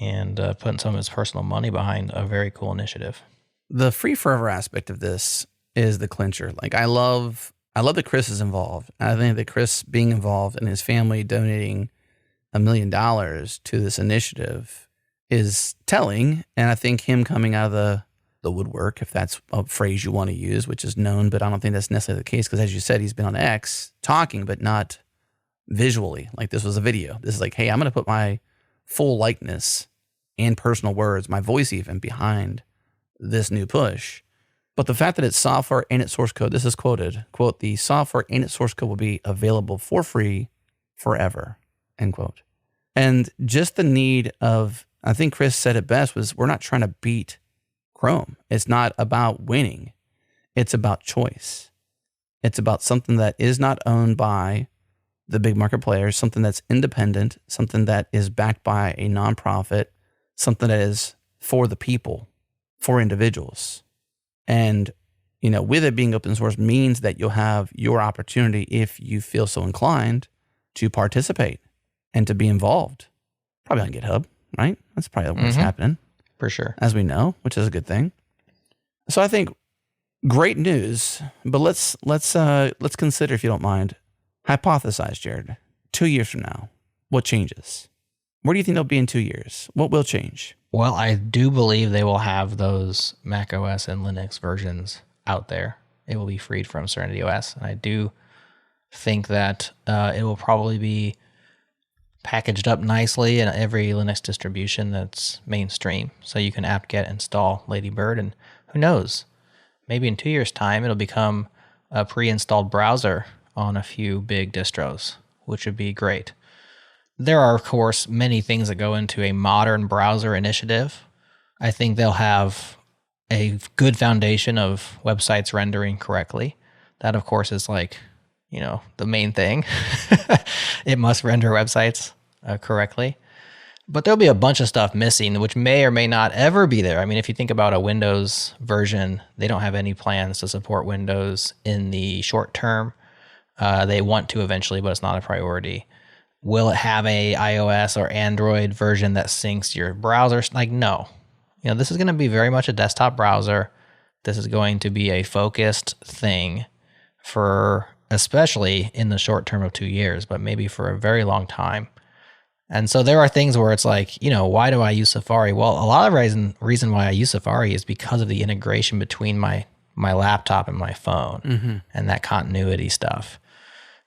S4: and putting some of his personal money behind a very cool initiative.
S2: The free forever aspect of this is the clincher. Like, I love that Chris is involved. I think that Chris being involved and his family donating $1 million to this initiative is telling. And I think him coming out of the woodwork, if that's a phrase you want to use, which is known, but I don't think that's necessarily the case, because as you said, he's been on X talking, but not visually. Like, this was a video. This is like, hey, I'm going to put my full likeness and personal words, my voice even, behind this new push. But the fact that it's software and its source code, this is quoted, quote, the software and its source code will be available for free forever, end quote. And just the need of, I think Chris said it best, was we're not trying to beat Chrome. It's not about winning. It's about choice. It's about something that is not owned by the big market players, something that's independent, something that is backed by a nonprofit, something that is for the people, for individuals. And, you know, with it being open source means that you'll have your opportunity, if you feel so inclined, to participate and to be involved. Probably on GitHub, right? That's probably what's happening.
S4: For sure.
S2: As we know, which is a good thing. So I think great news, but let's consider, if you don't mind, hypothesize, Jerod. 2 years from now, what changes? Where do you think they'll be in 2 years? What will change?
S4: Well, I do believe they will have those Mac OS and Linux versions out there. It will be freed from Serenity OS. And I do think that it will probably be packaged up nicely in every Linux distribution that's mainstream. So you can apt-get install Ladybird, and who knows, maybe in 2 years' time, it'll become a pre-installed browser on a few big distros, which would be great. There are, of course, many things that go into a modern browser initiative. I think they'll have a good foundation of websites rendering correctly. That, of course, is like, you know, the main thing. It must render websites correctly. But there'll be a bunch of stuff missing, which may or may not ever be there. I mean, if you think about a Windows version, they don't have any plans to support Windows in the short term. They want to eventually, but it's not a priority. Will it have a iOS or Android version that syncs your browser? Like, no. You know, this is going to be very much a desktop browser. This is going to be a focused thing for, especially in the short term of 2 years, but maybe for a very long time. And so there are things where it's like, you know, why do I use Safari? Well, a lot of reason why I use Safari is because of the integration between my laptop and my phone and that continuity stuff.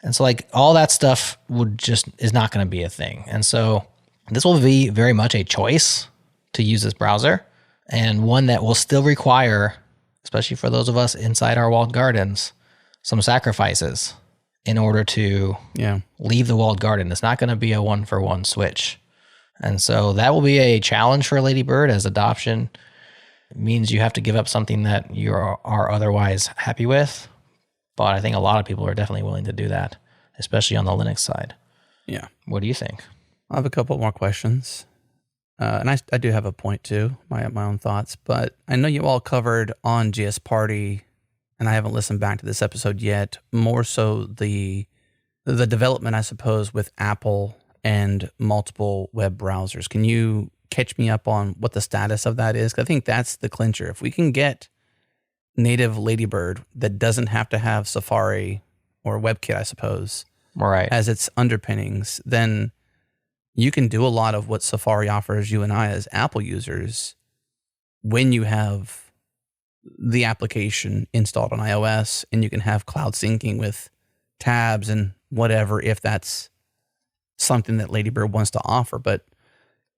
S4: And so, like, all that stuff is not going to be a thing. And so this will be very much a choice to use this browser, and one that will still require, especially for those of us inside our walled gardens, some sacrifices in order to leave the walled garden. It's not going to be a one-for-one switch. And so that will be a challenge for Ladybird, as adoption means you have to give up something that you are otherwise happy with. But I think a lot of people are definitely willing to do that. especially on the Linux side.
S2: Yeah.
S4: What do you think?
S2: I have a couple more questions. And I do have a point too, my own thoughts, but I know you all covered on GS Party, and I haven't listened back to this episode yet, more so the development, I suppose, with Apple and multiple web browsers. Can you catch me up on what the status of that is? 'Cause I think that's the clincher. If we can get native Ladybird that doesn't have to have Safari or WebKit, I suppose,
S4: Right.
S2: as its underpinnings, then you can do a lot of what Safari offers you and I as Apple users when you have the application installed on iOS, and you can have cloud syncing with tabs and whatever, if that's something that Ladybird wants to offer. But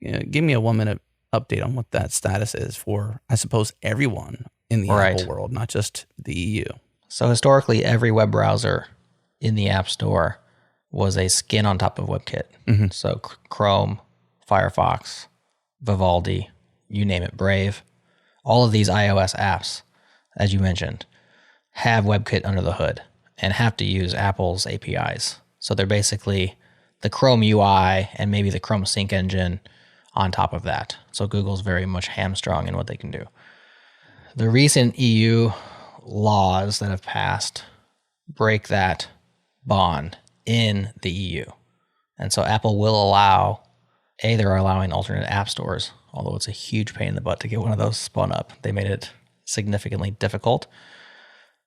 S2: give me a 1-minute update on what that status is for, I suppose, everyone in the
S4: Right.
S2: Apple world, not just the EU.
S4: So historically, every web browser in the App Store was a skin on top of WebKit.
S2: Mhm.
S4: So Chrome, Firefox, Vivaldi, you name it, Brave, all of these iOS apps, as you mentioned, have WebKit under the hood and have to use Apple's APIs. So they're basically the Chrome UI and maybe the Chrome sync engine on top of that. So Google's very much hamstrung in what they can do. The recent EU laws that have passed break that bond in the EU. And so Apple will allow, they're allowing alternate app stores, although it's a huge pain in the butt to get one of those spun up. They made it significantly difficult.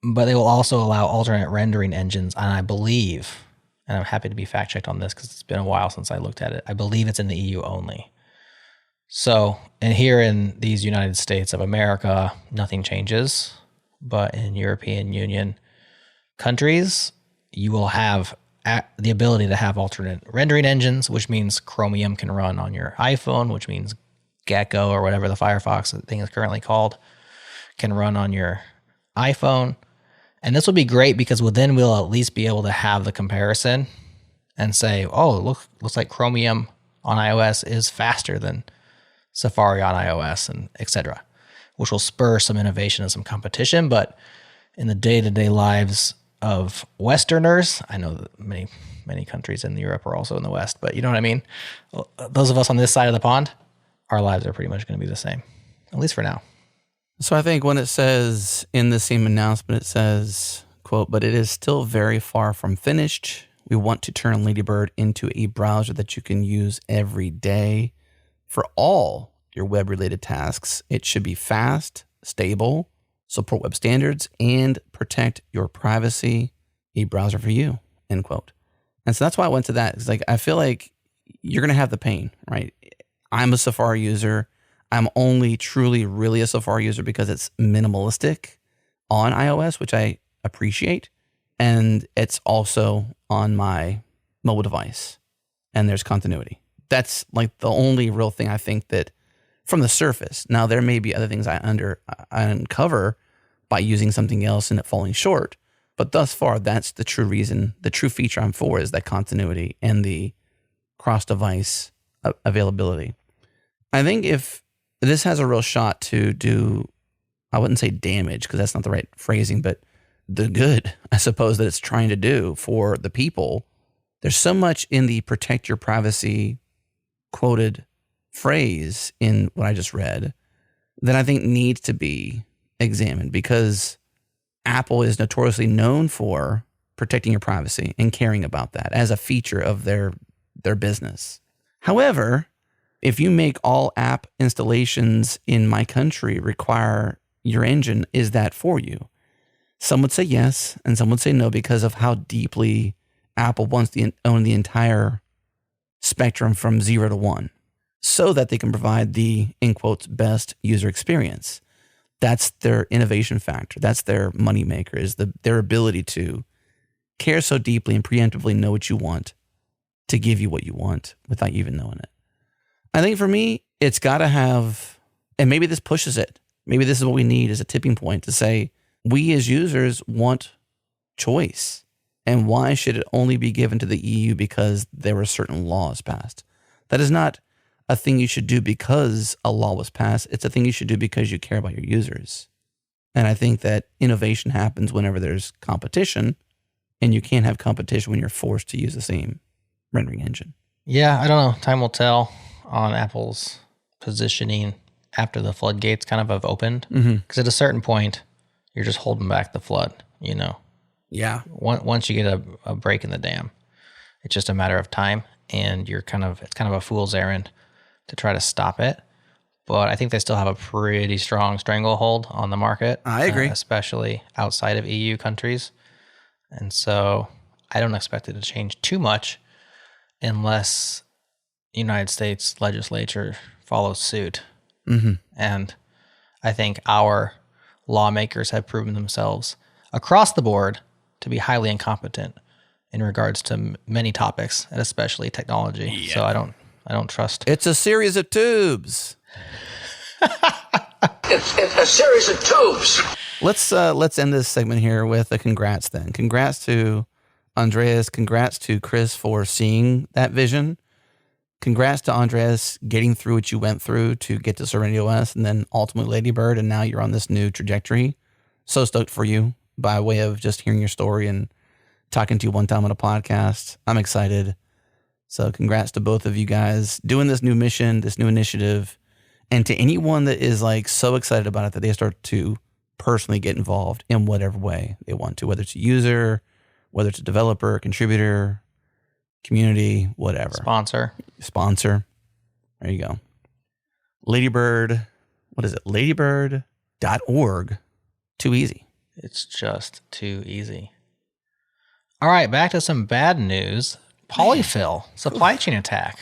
S4: But they will also allow alternate rendering engines, and I believe, and I'm happy to be fact checked on this because it's been a while since I looked at it, I believe it's in the EU only. So, and here in these United States of America, nothing changes. But in European Union countries, you will have the ability to have alternate rendering engines, which means Chromium can run on your iPhone, which means Gecko or whatever the Firefox thing is currently called can run on your iPhone. And this will be great because then we'll at least be able to have the comparison and say, oh, looks like Chromium on iOS is faster than Safari on iOS, and etc., which will spur some innovation and some competition. But in the day-to-day lives of Westerners, I know that many countries in Europe are also in the West, but you know what I mean? Those of us on this side of the pond, our lives are pretty much going to be the same, at least for now.
S2: So I think when it says in the same announcement, it says, quote, "But it is still very far from finished. We want to turn Ladybird into a browser that you can use every day for all your web-related tasks. It should be fast, stable, support web standards, and protect your privacy. A browser for you," end quote. And so that's why I went to that. It's like, I feel like you're going to have the pain, right? I'm a Safari user. I'm only truly really a Safari user because it's minimalistic on iOS, which I appreciate. And it's also on my mobile device, and there's continuity. That's like the only real thing I think that from the surface. Now, there may be other things I uncover by using something else and it falling short. But thus far, that's the true reason, the true feature I'm for is that continuity and the cross-device availability. I think if this has a real shot to do, I wouldn't say damage because that's not the right phrasing, but the good, I suppose, that it's trying to do for the people. There's so much in the protect your privacy quoted phrase in what I just read that I think needs to be examined, because Apple is notoriously known for protecting your privacy and caring about that as a feature of their business. However, if you make all app installations in my country require your engine, is that for you? Some would say yes, and some would say no because of how deeply Apple wants to own the entire spectrum from 0 to 1 so that they can provide the, in quotes, best user experience. That's their innovation factor. That's their moneymaker, is their ability to care so deeply and preemptively know what you want to give you what you want without you even knowing it. I think for me, it's got to have, and maybe this pushes it. Maybe this is what we need as a tipping point to say, we as users want choice. And why should it only be given to the EU because there were certain laws passed? That is not a thing you should do because a law was passed. It's a thing you should do because you care about your users. And I think that innovation happens whenever there's competition and you can't have competition when you're forced to use the same rendering engine.
S4: Yeah, I don't know. Time will tell on Apple's positioning after the floodgates kind of have opened. Because at a certain point, you're just holding back the flood, you know?
S2: Yeah.
S4: Once you get a break in the dam, it's just a matter of time, and it's kind of a fool's errand to try to stop it. But I think they still have a pretty strong stranglehold on the market.
S2: I agree.
S4: Especially outside of EU countries. And so I don't expect it to change too much unless United States legislature follows suit. And I think our lawmakers have proven themselves across the board to be highly incompetent in regards to many topics, and especially technology. Yeah. So I don't trust.
S2: It's a series of tubes.
S6: It's a series of tubes.
S2: Let's end this segment here with a congrats then. Congrats to Andreas. Congrats to Chris for seeing that vision. Congrats to Andreas getting through what you went through to get to Serenity OS and then ultimately Ladybird, and now you're on this new trajectory. So stoked for you by way of just hearing your story and talking to you one time on a podcast. I'm excited. So congrats to both of you guys doing this new mission, this new initiative, and to anyone that is like so excited about it that they start to personally get involved in whatever way they want to, whether it's a user, whether it's a developer, contributor, community, whatever. Sponsor. There you go. Ladybird. What is it? Ladybird.org. Too easy.
S4: It's just too easy. All right, back to some bad news. Polyfill, supply chain attack,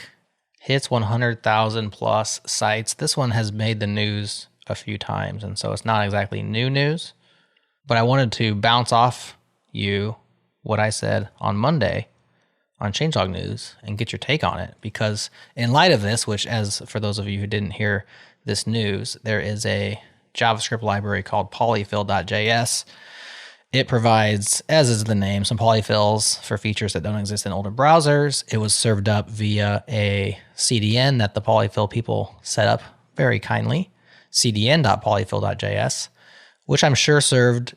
S4: hits 100,000 plus sites. This one has made the news a few times, and so it's not exactly new news. But I wanted to bounce off you what I said on Monday on Changelog News and get your take on it, because in light of this, which, as for those of you who didn't hear this news, there is a JavaScript library called Polyfill.js. It provides, as is the name, some polyfills for features that don't exist in older browsers. It was served up via a CDN that the Polyfill people set up very kindly, cdn.polyfill.js, which I'm sure served,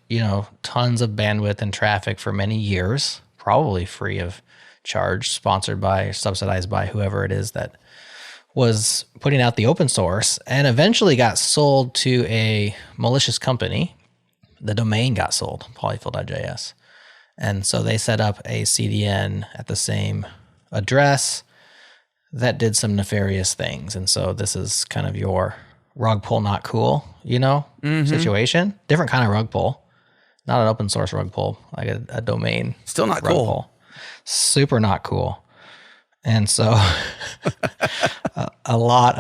S4: tons of bandwidth and traffic for many years, probably free of charge, sponsored by, subsidized by whoever it is that was putting out the open source, and eventually got sold to a malicious company. The domain got sold, polyfill.js. And so they set up a CDN at the same address that did some nefarious things. And so this is kind of your rug pull not cool, situation. Different kind of rug pull. Not an open source rug pull, like a domain.
S2: Still not
S4: rug
S2: cool.
S4: Pull. Super not cool. And so a lot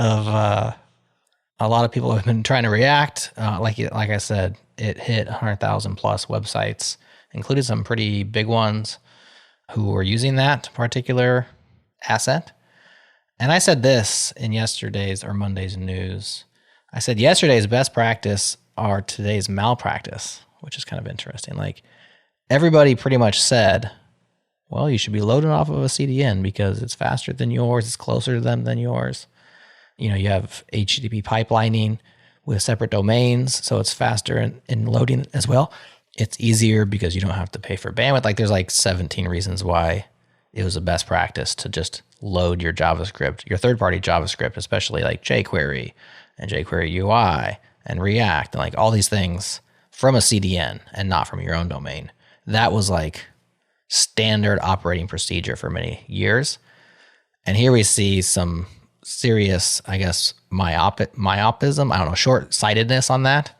S4: of people have been trying to react. Like I said, it hit 100,000 plus websites, included some pretty big ones who were using that particular asset. And I said this in yesterday's or Monday's news. I said yesterday's best practice are today's malpractice, which is kind of interesting. Like, everybody pretty much said, well, you should be loading off of a CDN because it's faster than yours, it's closer to them than yours. You have HTTP pipelining with separate domains, so it's faster in loading as well. It's easier because you don't have to pay for bandwidth. Like, there's like 17 reasons why it was a best practice to just load your JavaScript, your third-party JavaScript, especially like jQuery and jQuery UI and React and like all these things from a CDN and not from your own domain. That was like standard operating procedure for many years. And here we see some serious, I guess, myopism, I don't know, short-sightedness on that.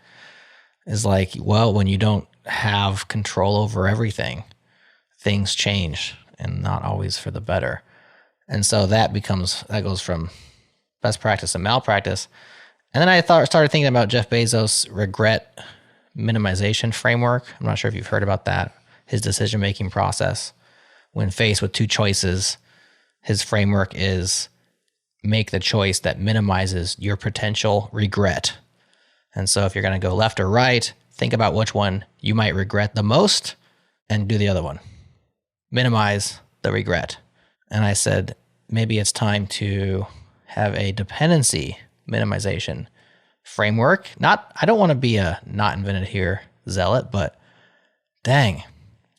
S4: Is like, well, when you don't have control over everything, things change, and not always for the better. And so that goes from best practice to malpractice. And then I started thinking about Jeff Bezos' regret minimization framework. I'm not sure if you've heard about that. His decision-making process. When faced with two choices, his framework is make the choice that minimizes your potential regret. And so if you're going to go left or right, think about which one you might regret the most and do the other one. Minimize the regret. And I said, maybe it's time to have a dependency minimization framework. I don't want to be a not invented here zealot, but dang,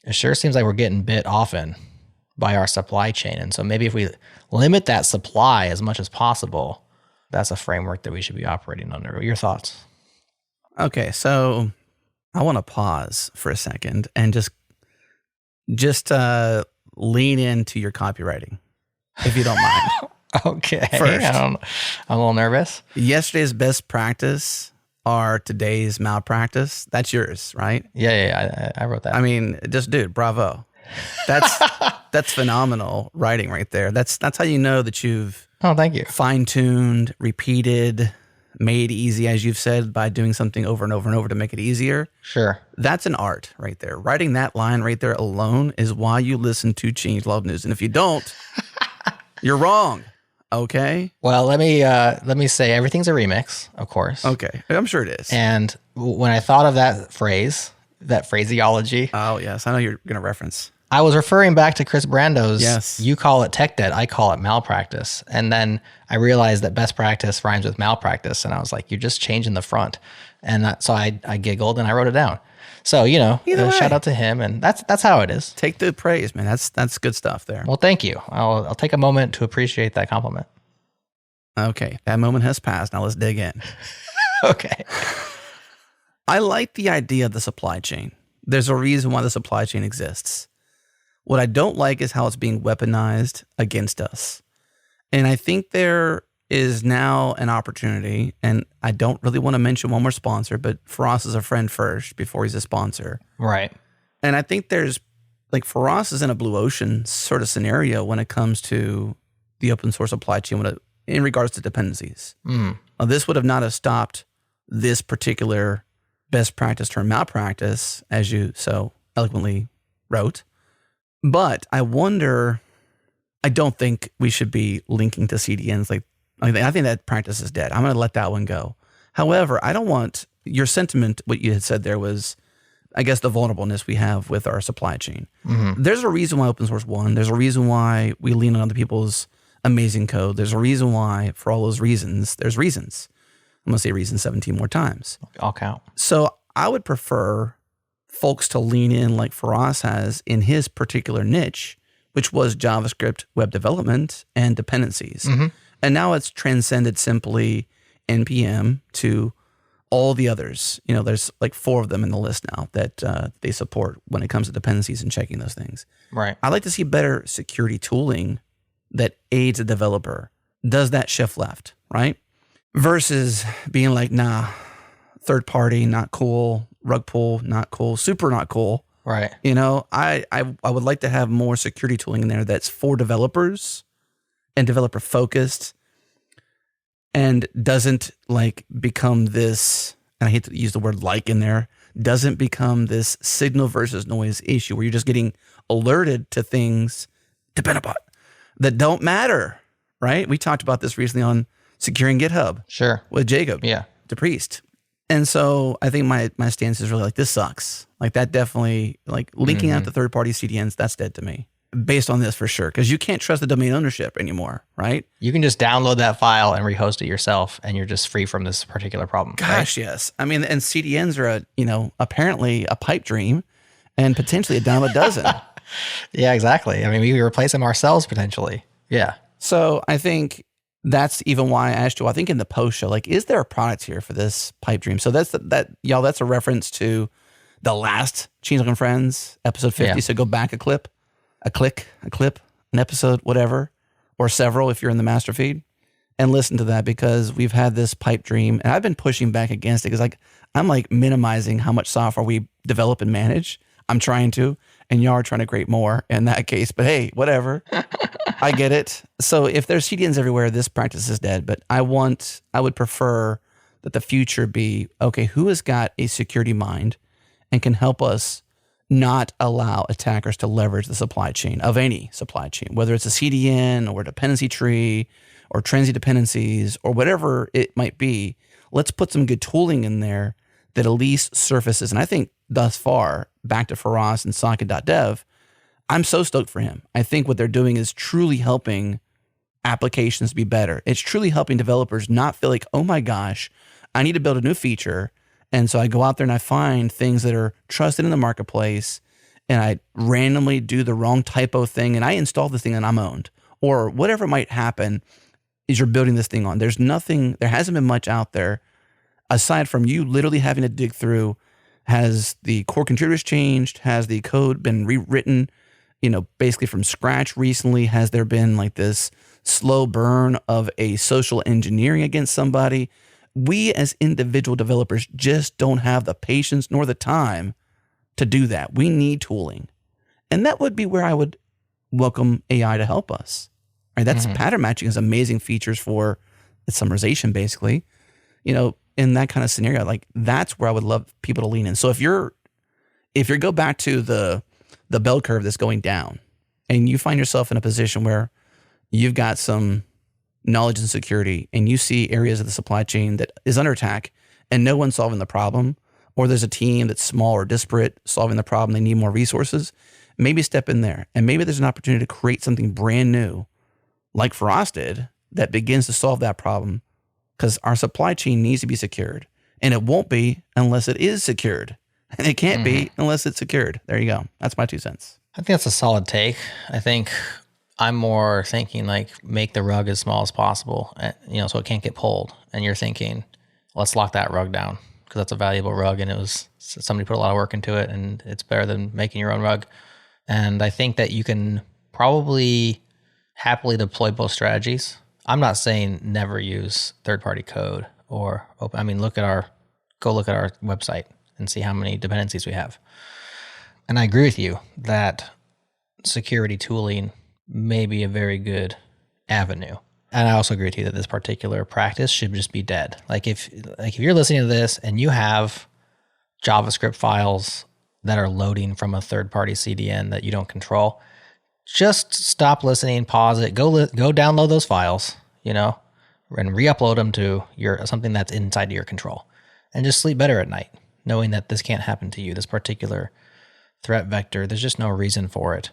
S4: it sure seems like we're getting bit often by our supply chain. And so maybe if we limit that supply as much as possible, that's a framework that we should be operating under. Your thoughts?
S2: Okay, so I want to pause for a second and just lean into your copywriting, if you don't mind.
S4: Okay.
S2: First.
S4: I'm a little nervous.
S2: Yesterday's best practice are today's malpractice. That's yours, right?
S4: Yeah. I wrote that.
S2: I mean, just dude, bravo. That's phenomenal writing right there. That's how you know that you've
S4: thank you.
S2: fine-tuned, repeated, made easy, as you've said, by doing something over and over and over to make it easier.
S4: Sure.
S2: That's an art right there. Writing that line right there alone is why you listen to Changelog News. And if you don't, you're wrong. Okay.
S4: Well, let me say everything's a remix, of course.
S2: Okay. I'm sure it is.
S4: And when I thought of that phrase, that phraseology,
S2: Oh, yes. I know you're going to reference.
S4: I was referring back to Chris Brando's,
S2: Yes.
S4: You call it tech debt, I call it malpractice. And then I realized that best practice rhymes with malpractice. And I was like, you're just changing the front. And so I giggled and I wrote it down. So, shout out to him. And that's how it is.
S2: Take the praise, man. That's good stuff there.
S4: Well, thank you. I'll take a moment to appreciate that compliment.
S2: Okay. That moment has passed. Now let's dig in.
S4: Okay.
S2: I like the idea of the supply chain. There's a reason why the supply chain exists. What I don't like is how it's being weaponized against us. And I think there is now an opportunity, and I don't really want to mention one more sponsor, but Faraz is a friend first before he's a sponsor.
S4: Right.
S2: And I think there's, like, Faraz is in a blue ocean sort of scenario when it comes to the open source supply chain in regards to dependencies. Now, this would have not have stopped this particular best practice turned malpractice, as you so eloquently wrote. But I don't think we should be linking to CDNs. I think that practice is dead. I'm going to let that one go. However, I don't want your sentiment. What you had said there was, I guess, the vulnerableness we have with our supply chain. Mm-hmm. There's a reason why open source won. There's a reason why we lean on other people's amazing code. There's a reason why, for all those reasons, there's reasons. I'm going to say reason 17 more times.
S4: I'll count.
S2: So I would prefer folks to lean in like Faraz has in his particular niche, which was JavaScript web development and dependencies. Mm-hmm. And now it's transcended simply NPM to all the others. There's like 4 of them in the list now that they support when it comes to dependencies and checking those things.
S4: Right.
S2: I'd like to see better security tooling that aids a developer, does that shift left, right? Versus being like, nah, third party, not cool, rug pull, not cool, super not cool.
S4: Right.
S2: I would like to have more security tooling in there that's for developers and developer focused and doesn't become this, and I hate to use the word in there, doesn't become this signal versus noise issue where you're just getting alerted to things, Dependabot, that don't matter, right? We talked about this recently on securing GitHub.
S4: Sure.
S2: With Jacob.
S4: Yeah.
S2: DePriest. And so I think my stance is really this sucks. That definitely, linking out to third-party CDNs, that's dead to me. Based on this for sure. Because you can't trust the domain ownership anymore, right?
S4: You can just download that file and rehost it yourself, and you're just free from this particular problem.
S2: Gosh,
S4: right?
S2: Yes. I mean, and CDNs are, apparently a pipe dream and potentially a dime a dozen.
S4: Yeah, exactly. I mean, we replace them ourselves potentially. Yeah.
S2: So I think that's even why I asked you, I think in the post show, is there a product here for this pipe dream? So that's a reference to the last Changelog and Friends, episode 50. Yeah. So go back a clip, an episode, whatever, or several if you're in the master feed, and listen to that because we've had this pipe dream and I've been pushing back against it because I'm minimizing how much software we develop and manage. I'm trying to, and y'all are trying to create more in that case, but hey, whatever. I get it. So if there's CDNs everywhere, this practice is dead, but I would prefer that the future be, okay, who has got a security mind and can help us not allow attackers to leverage the supply chain of any supply chain, whether it's a CDN or a dependency tree or transient dependencies or whatever it might be. Let's put some good tooling in there that at least surfaces. And I think thus far, back to Faraz and socket.dev, I'm so stoked for him. I think what they're doing is truly helping applications be better. It's truly helping developers not feel like, oh my gosh, I need to build a new feature. And so I go out there and I find things that are trusted in the marketplace and I randomly do the wrong typo thing and I install the thing and I'm owned, or whatever might happen is you're building this thing on. There hasn't been much out there aside from you literally having to dig through, has the core contributors changed? Has the code been rewritten, basically from scratch recently? Has there been like this slow burn of a social engineering against somebody? We as individual developers just don't have the patience nor the time to do that. We need tooling. And that would be where I would welcome AI to help us. Right? That's pattern matching has amazing features for its summarization, basically. In that kind of scenario, like that's where I would love people to lean in. So if you go back to the bell curve that's going down and you find yourself in a position where you've got some knowledge and security and you see areas of the supply chain that is under attack and no one's solving the problem, or there's a team that's small or disparate solving the problem, they need more resources, maybe step in there. And maybe there's an opportunity to create something brand new like Frost did that begins to solve that problem, because our supply chain needs to be secured, and it won't be unless it is secured, and it can't be unless it's secured. There you go. That's my 2 cents.
S4: I think that's a solid take. I think I'm more thinking like make the rug as small as possible, so it can't get pulled. And you're thinking, let's lock that rug down because that's a valuable rug, and it was somebody put a lot of work into it, and it's better than making your own rug. And I think that you can probably happily deploy both strategies. I'm not saying never use third-party code or open. I mean, go look at our website and see how many dependencies we have. And I agree with you that security tooling may be a very good avenue. And I also agree with you that this particular practice should just be dead. Like if you're listening to this and you have JavaScript files that are loading from a third-party CDN that you don't control, just stop listening, pause it, go download those files, and re-upload them to something that's inside of your control, and just sleep better at night, knowing that this can't happen to you, this particular threat vector. There's just no reason for it.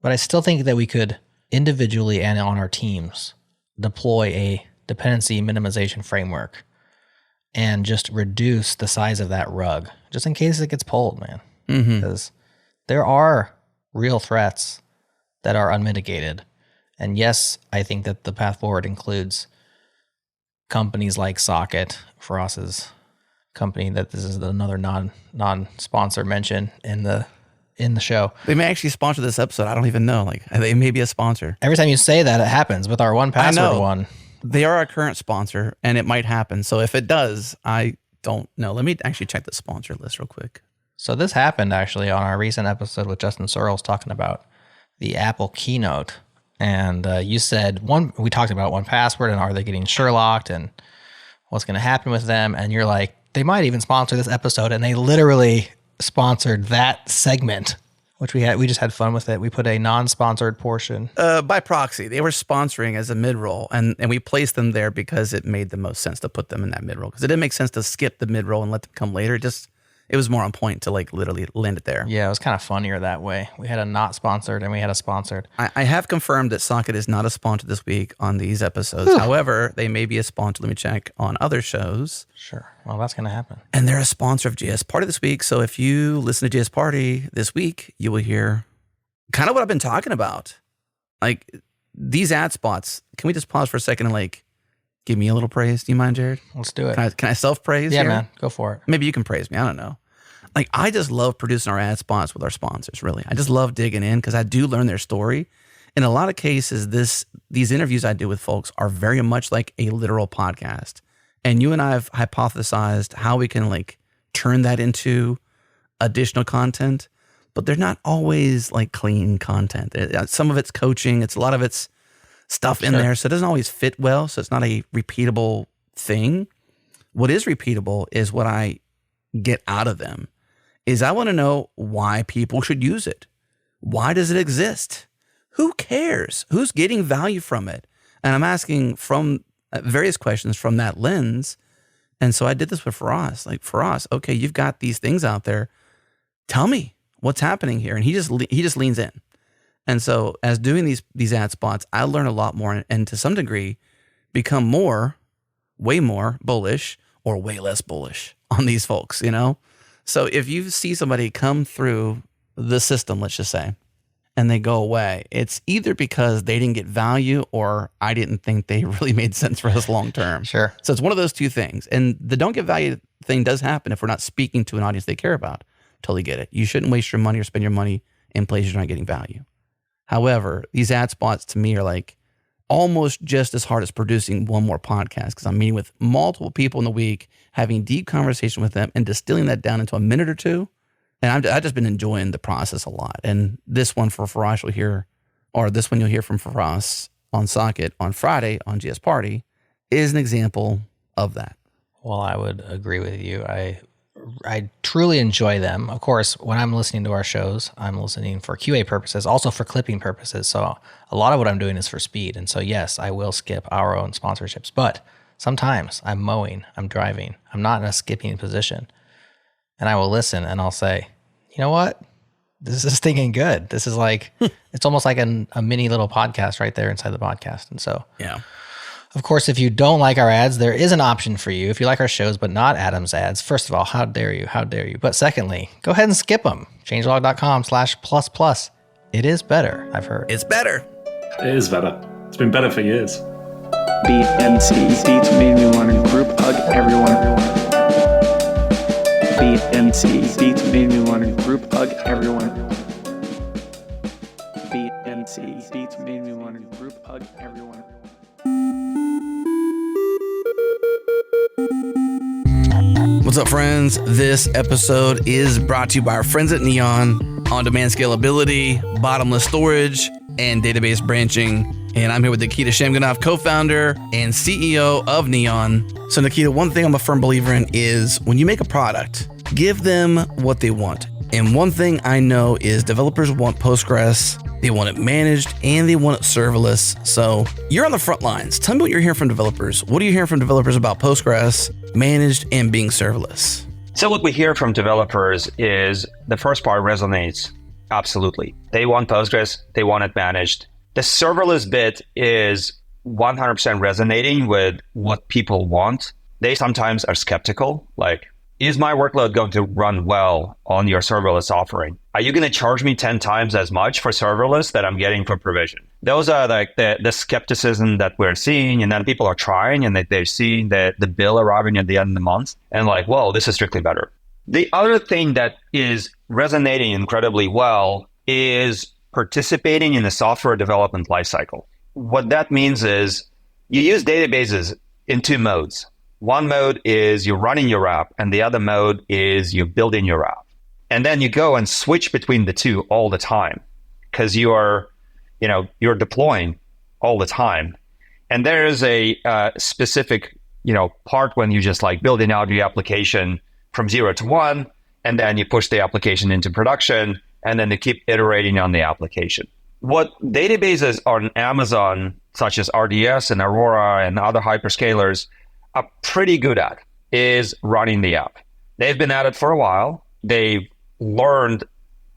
S4: But I still think that we could individually and on our teams deploy a dependency minimization framework and just reduce the size of that rug, just in case it gets pulled, man. Because there are real threats that are unmitigated. And yes, I think that the path forward includes companies like Socket, Frost's company, that this is another non-sponsor mention in the show.
S2: They may actually sponsor this episode. I don't even know. Like, they may be a sponsor.
S4: Every time you say that, it happens with our 1Password one.
S2: They are our current sponsor, and it might happen. So if it does, I don't know. Let me actually check the sponsor list real quick.
S4: So this happened actually on our recent episode with Justin Searles talking about the Apple keynote. And you said, we talked about 1Password and are they getting Sherlocked and what's going to happen with them. And you're like, they might even sponsor this episode. And they literally sponsored that segment, which we just had fun with it. We put a non-sponsored portion.
S2: By proxy, they were sponsoring as a mid-roll. And we placed them there because it made the most sense to put them in that mid-roll. Because it didn't make sense to skip the mid-roll and let them come later. It was more on point to like literally land it there.
S4: Yeah, it was kind of funnier that way. We had a not sponsored and we had a sponsored.
S2: I have confirmed that Socket is not a sponsor this week on these episodes. However, they may be a sponsor, let me check, on other shows.
S4: Sure. Well, that's going to happen.
S2: And they're a sponsor of JS Party this week. So if you listen to JS Party this week, you will hear kind of what I've been talking about. Like these ad spots. Can we just pause for a second and like give me a little praise? Do you mind, Jerod?
S4: Let's do it.
S2: Can I self-praise
S4: Yeah,
S2: here?
S4: man. Go for it.
S2: Maybe you can praise me. I don't know. Like, I just love producing our ad spots with our sponsors, really. I just love digging in because I do learn their story. In a lot of cases, these interviews I do with folks are very much like a literal podcast. And you and I have hypothesized how we can like turn that into additional content, but they're not always like clean content. Some of it's coaching. A lot of it's stuff in there. So it doesn't always fit well. So it's not a repeatable thing. What is repeatable is what I get out of them. Is I want to know why people should use it. Why does it exist? Who cares? Who's getting value from it? And I'm asking from various questions from that lens. And so I did this with Faraz. Like, Faraz, okay, you've got these things out there. Tell me what's happening here. And he just leans in. And so as doing these ad spots, I learn a lot more and to some degree become way more bullish or way less bullish on these folks, So if you see somebody come through the system, let's just say, and they go away, it's either because they didn't get value or I didn't think they really made sense for us long term.
S4: Sure.
S2: So it's one of those two things. And the don't get value thing does happen if we're not speaking to an audience they care about. Totally get it. You shouldn't waste your money or spend your money in places you're not getting value. However, these ad spots to me are like almost just as hard as producing one more podcast, because I'm meeting with multiple people in the week, having deep conversation with them and distilling that down into a minute or two. And I've just been enjoying the process a lot. And this one for Farash will hear, or this one you'll hear from Faraz on Socket on Friday on GS Party, is an example of that.
S4: Well, I would agree with you. I truly enjoy them. Of course, when I'm listening to our shows, I'm listening for QA purposes, also for clipping purposes. So a lot of what I'm doing is for speed. And so, yes, I will skip our own sponsorships. But sometimes I'm mowing, I'm driving, I'm not in a skipping position. And I will listen and I'll say, you know what? This is thinking good. This is like, it's almost like a mini little podcast right there inside the podcast. And so,
S2: yeah.
S4: Of course, if you don't like our ads, there is an option for you. If you like our shows, but not Adam's ads, first of all, how dare you? How dare you? But secondly, go ahead and skip them. Changelog.com/++. It is better, I've heard.
S2: It's better.
S7: It is better. It's been better for years.
S8: BNC beats made me want to group hug everyone. BNC beats made me want to group hug everyone. BNC beats made me want to group hug everyone.
S2: What's up, friends? This episode is brought to you by our friends at Neon, on-demand scalability, bottomless storage, and database branching. And I'm here with Nikita Shamganov, co-founder and CEO of Neon. So Nikita, one thing I'm a firm believer in is when you make a product, give them what they want. And one thing I know is developers want Postgres, they want it managed, and they want it serverless. So you're on the front lines. Tell me what you're hearing from developers. What are you hearing from developers about Postgres, managed and being serverless?
S9: So what we hear from developers is the first part resonates. Absolutely. They want Postgres. They want it managed. The serverless bit is 100% resonating with what people want. They sometimes are skeptical, like, is my workload going to run well on your serverless offering? Are you going to charge me 10 times as much for serverless that I'm getting for provision? Those are like the skepticism that we're seeing, and then people are trying and they're seeing the bill arriving at the end of the month and like, whoa, this is strictly better. The other thing that is resonating incredibly well is participating in the software development lifecycle. What that means is you use databases in two modes. One mode is you're running your app, and the other mode is you're building your app. And then you go and switch between the two all the time because you're deploying all the time. And there is a specific, part when you just like building out your application from 0 to 1, and then you push the application into production, and then you keep iterating on the application. What databases on Amazon, such as RDS and Aurora and other hyperscalers, are pretty good at is running the app. They've been at it for a while. They've learned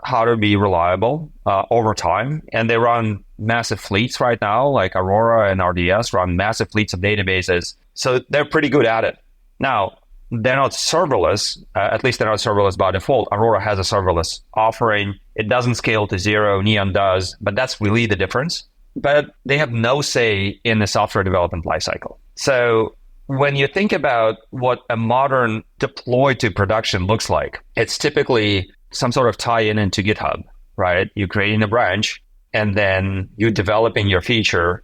S9: how to be reliable over time, and they run massive fleets right now, like Aurora and RDS run massive fleets of databases. So they're pretty good at it. Now, they're not serverless, at least they're not serverless by default. Aurora has a serverless offering. It doesn't scale to 0, Neon does, but that's really the difference. But they have no say in the software development lifecycle. So when you think about what a modern deploy to production looks like, it's typically some sort of tie-in into GitHub, right? You're creating a branch, and then you're developing your feature,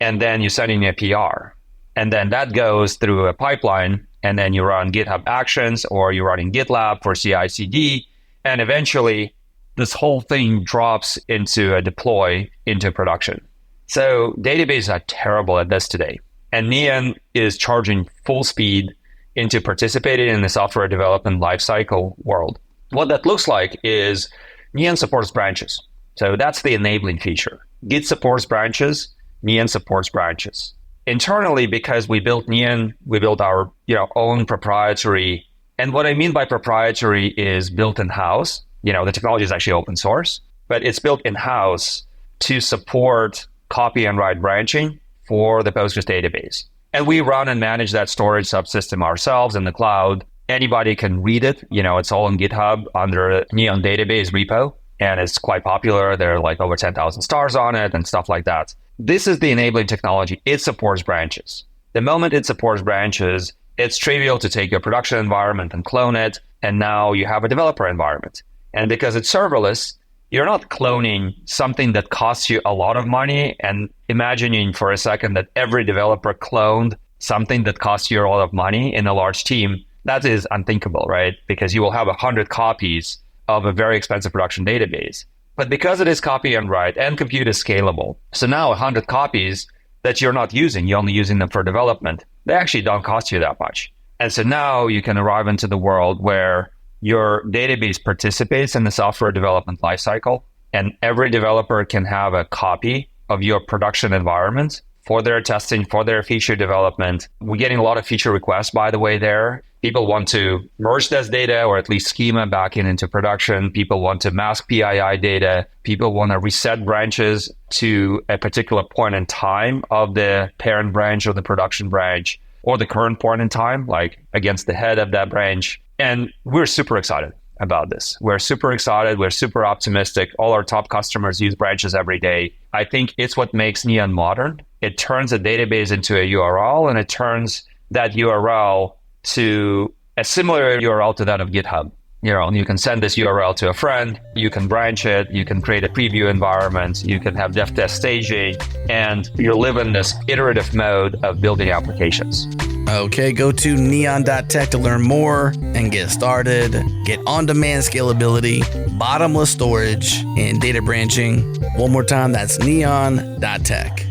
S9: and then you're sending a PR. And then that goes through a pipeline, and then you run GitHub Actions, or you're running GitLab for CI/CD, and eventually this whole thing drops into a deploy into production. So databases are terrible at this today. And Neon is charging full speed into participating in the software development lifecycle world. What that looks like is Neon supports branches. So that's the enabling feature. Git supports branches, Neon supports branches. Internally, because we built Neon, we built our own proprietary, and what I mean by proprietary is built in-house. The technology is actually open source, but it's built in-house to support copy and write branching for the Postgres database. And we run and manage that storage subsystem ourselves in the cloud. Anybody can read it. It's all on GitHub under Neon database repo. and it's quite popular. There are like over 10,000 stars on it and stuff like that. This is the enabling technology. It supports branches. The moment it supports branches, it's trivial to take your production environment and clone it, and now you have a developer environment. And because it's serverless, you're not cloning something that costs you a lot of money and imagining for a second that every developer cloned something that costs you a lot of money in a large team. That is unthinkable, right? Because you will have 100 copies of a very expensive production database. But because it is copy and write and compute is scalable, so now 100 copies that you're not using, you're only using them for development, they actually don't cost you that much. And so now you can arrive into the world where your database participates in the software development lifecycle, and every developer can have a copy of your production environment for their testing, for their feature development. We're getting a lot of feature requests, by the way, there. People want to merge this data or at least schema back into production. People want to mask PII data. People want to reset branches to a particular point in time of the parent branch or the production branch or the current point in time, like against the head of that branch. And we're super excited about this. We're super excited. We're super optimistic. All our top customers use branches every day. I think it's what makes Neon modern. It turns a database into a URL, and it turns that URL to a similar URL to that of GitHub. You can send this URL to a friend, you can branch it, you can create a preview environment, you can have dev test staging, and you live in this iterative mode of building applications.
S2: Okay, go to neon.tech to learn more and get started. Get on-demand scalability, bottomless storage, and data branching. One more time, that's neon.tech.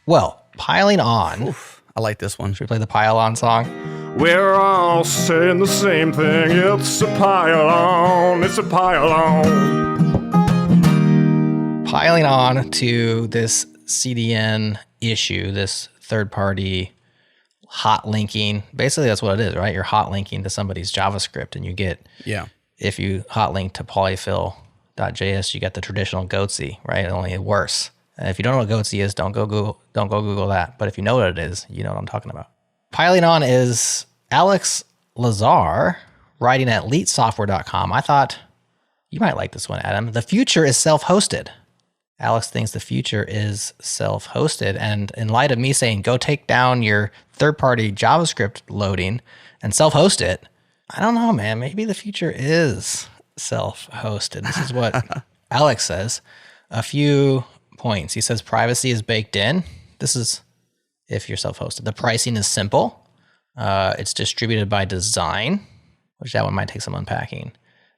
S4: Well, piling on.
S2: Oof, I like this one.
S4: Should we play the pile on song?
S10: We're all saying the same thing. It's a pile on. It's a pile on.
S4: Piling on to this CDN issue, this third-party hot linking. Basically, that's what it is, right? You're hot linking to somebody's JavaScript, and you get, if you hot link to Polyfill.js, you get the traditional Goatsy, right? Only worse. If you don't know what Goatsy is, don't go Google that. But if you know what it is, you know what I'm talking about. Piling on is Alex Lazar writing at leetsoftware.com. I thought you might like this one, Adam. The future is self-hosted. Alex thinks the future is self-hosted. And in light of me saying, go take down your third-party JavaScript loading and self-host it, I don't know, man. Maybe the future is self-hosted. This is what Alex says. A few points. He says privacy is baked in. This is if you're self-hosted. The pricing is simple. It's distributed by design, which that one might take some unpacking.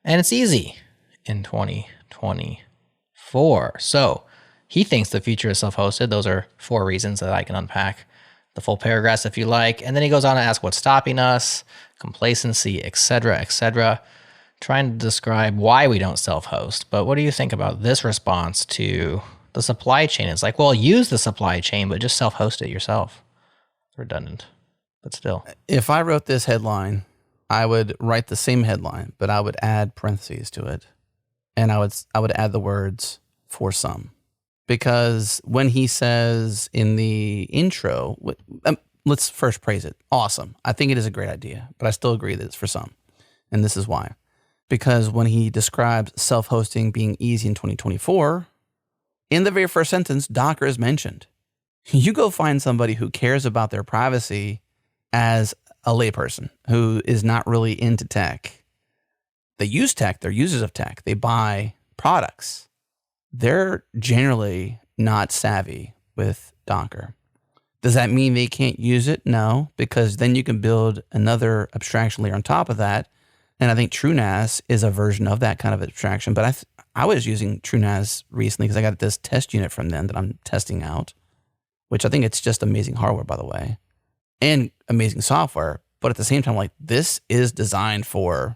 S4: And it's easy in 2024. So he thinks the future is self-hosted. Those are 4 reasons that I can unpack the full paragraphs if you like. And then he goes on to ask what's stopping us, complacency, etc., trying to describe why we don't self-host. But what do you think about this response to the supply chain? It's like, well, use the supply chain, but just self-host it yourself. Redundant, but still.
S2: If I wrote this headline, I would write the same headline, but I would add parentheses to it. And I would add the words for some. Because when he says in the intro, let's first praise it. Awesome. I think it is a great idea, but I still agree that it's for some. And this is why. Because when he describes self-hosting being easy in 2024, in the very first sentence, Docker is mentioned. You go find somebody who cares about their privacy as a layperson who is not really into tech. They use tech. They're users of tech. They buy products. They're generally not savvy with Docker. Does that mean they can't use it? No, because then you can build another abstraction layer on top of that. And I think TrueNAS is a version of that kind of abstraction. But I was using TrueNAS recently because I got this test unit from them that I'm testing out, which I think it's just amazing hardware, by the way, and amazing software. But at the same time, like, this is designed for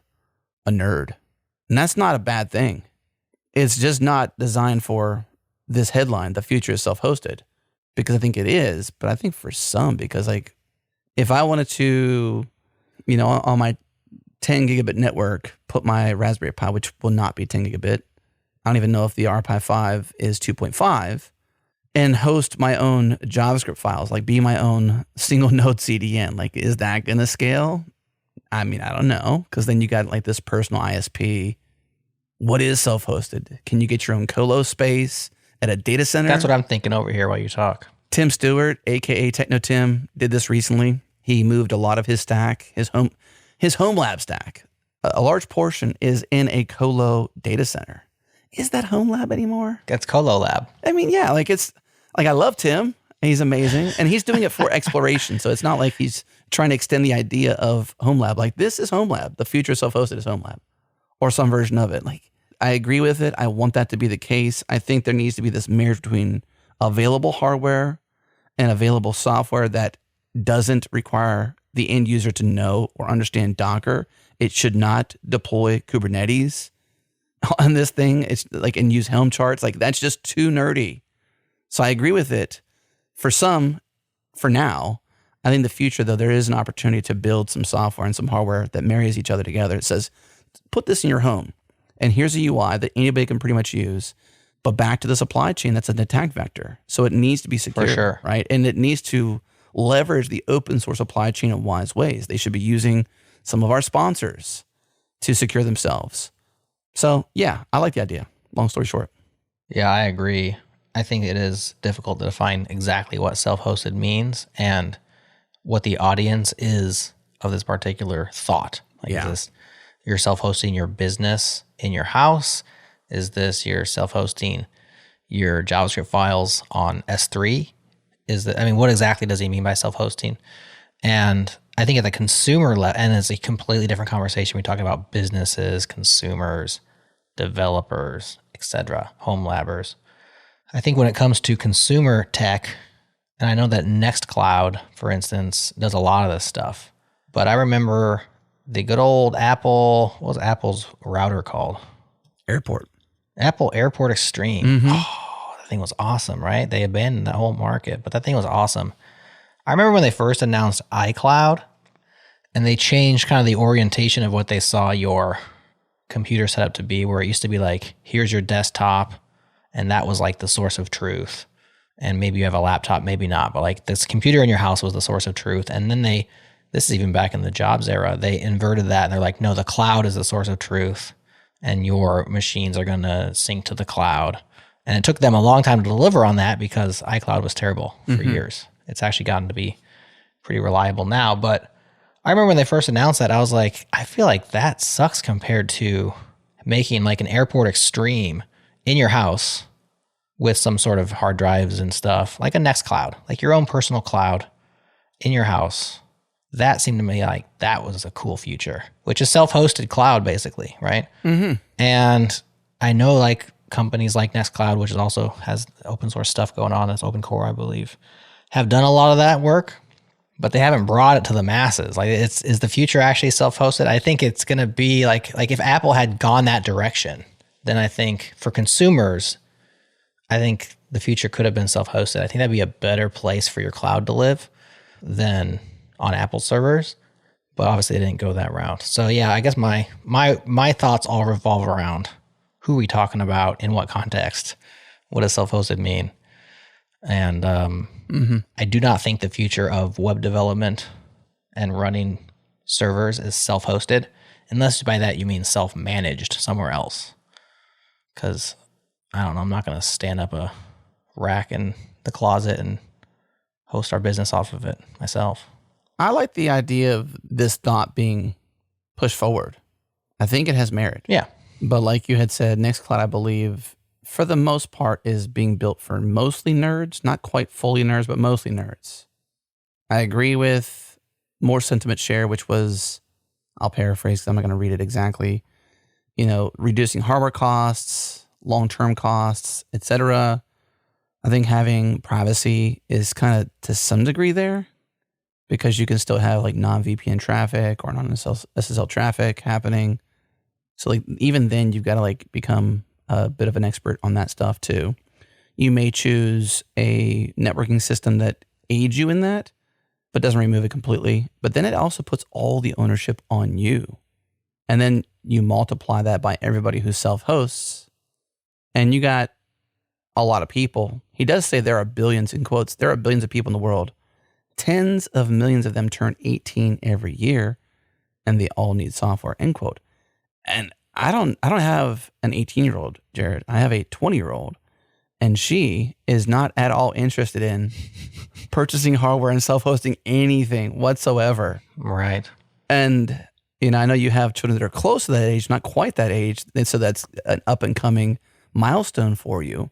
S2: a nerd. And that's not a bad thing. It's just not designed for this headline, the future is self-hosted, because I think it is. But I think for some, because like if I wanted to, on my 10 gigabit network, put my Raspberry Pi, which will not be 10 gigabit. I don't even know if the RPi 5 is 2.5. and host my own JavaScript files, like be my own single node CDN. Like, is that going to scale? I mean, I don't know. Because then you got like this personal ISP. What is self-hosted? Can you get your own colo space at a data center?
S4: That's what I'm thinking over here while you talk.
S2: Tim Stewart, aka Techno Tim, did this recently. He moved a lot of his stack, his home lab stack. A large portion is in a colo data center. Is that home lab anymore?
S4: That's colo lab.
S2: I mean, yeah, like it's like I love Tim. He's amazing, and he's doing it for exploration. So it's not like he's trying to extend the idea of home lab. Like, this is home lab. The future of self-hosted is home lab, or some version of it. Like, I agree with it. I want that to be the case. I think there needs to be this marriage between available hardware and available software that doesn't require the end user to know or understand Docker. It should not deploy Kubernetes on this thing. It's like, and use Helm charts. Like, that's just too nerdy. So I agree with it. For some, for now, I think in the future, though, there is an opportunity to build some software and some hardware that marries each other together. It says, put this in your home, and here's a UI that anybody can pretty much use. But back to the supply chain, that's an attack vector. So it needs to be secure,
S4: For sure.
S2: right? And it needs to leverage the open source supply chain in wise ways. They should be using some of our sponsors to secure themselves. So yeah, I like the idea. Long story short.
S4: Yeah, I agree. I think it is difficult to define exactly what self-hosted means and what the audience is of this particular thought. Like,
S2: Yeah.
S4: is this you're self-hosting your business in your house? Is this you're self-hosting your JavaScript files on S3? What exactly does he mean by self-hosting? And I think at the consumer level, and it's a completely different conversation. We talk about businesses, consumers, developers, etc., home labbers. I think when it comes to consumer tech, and I know that Nextcloud, for instance, does a lot of this stuff, but I remember the good old Apple, what was Apple's router called? Apple Airport Extreme.
S2: Mm-hmm.
S4: Oh, that thing was awesome, right? They abandoned that whole market, but that thing was awesome. I remember when they first announced iCloud, and they changed kind of the orientation of what they saw your computer set up to be, where it used to be like, here's your desktop, and that was like the source of truth. And maybe you have a laptop, maybe not, but like this computer in your house was the source of truth. And then this is even back in the Jobs era, they inverted that, and they're like, no, the cloud is the source of truth, and your machines are going to sync to the cloud. And it took them a long time to deliver on that because iCloud was terrible for years. It's actually gotten to be pretty reliable now. But I remember when they first announced that, I was like, I feel like that sucks compared to making like an Airport Extreme in your house with some sort of hard drives and stuff, like a Nextcloud, like your own personal cloud in your house. That seemed to me like that was a cool future, which is self-hosted cloud basically, right?
S2: Mm-hmm.
S4: And I know like companies like Nextcloud, which also has open source stuff going on, it's open core, I believe, have done a lot of that work, but they haven't brought it to the masses. Like, is the future actually self-hosted? I think it's going to be like if Apple had gone that direction, then I think for consumers, I think the future could have been self-hosted. I think that'd be a better place for your cloud to live than on Apple servers, but obviously they didn't go that route. So yeah, I guess my thoughts all revolve around who are we talking about, in what context, what does self-hosted mean? And I do not think the future of web development and running servers is self-hosted, unless by that you mean self-managed somewhere else. Because, I don't know, I'm not going to stand up a rack in the closet and host our business off of it myself.
S2: I like the idea of this thought being pushed forward. I think it has merit.
S4: Yeah.
S2: But like you had said, Nextcloud, I believe, for the most part, is being built for mostly nerds, not quite fully nerds, but mostly nerds. I agree with more sentiment share, which was, I'll paraphrase because I'm not going to read it exactly, reducing hardware costs, long-term costs, etc. I think having privacy is kind of to some degree there, because you can still have like non-VPN traffic or non-SSL traffic happening. So like even then you've got to like become a bit of an expert on that stuff too. You may choose a networking system that aids you in that, but doesn't remove it completely. But then it also puts all the ownership on you. And then you multiply that by everybody who self-hosts, and you got a lot of people. He does say there are billions, in quotes, there are billions of people in the world. Tens of millions of them turn 18 every year, and they all need software, end quote. And I don't have an 18-year-old, Jerod. I have a 20-year-old, and she is not at all interested in purchasing hardware and self-hosting anything whatsoever.
S4: Right.
S2: And, I know you have children that are close to that age, not quite that age, and so that's an up-and-coming milestone for you.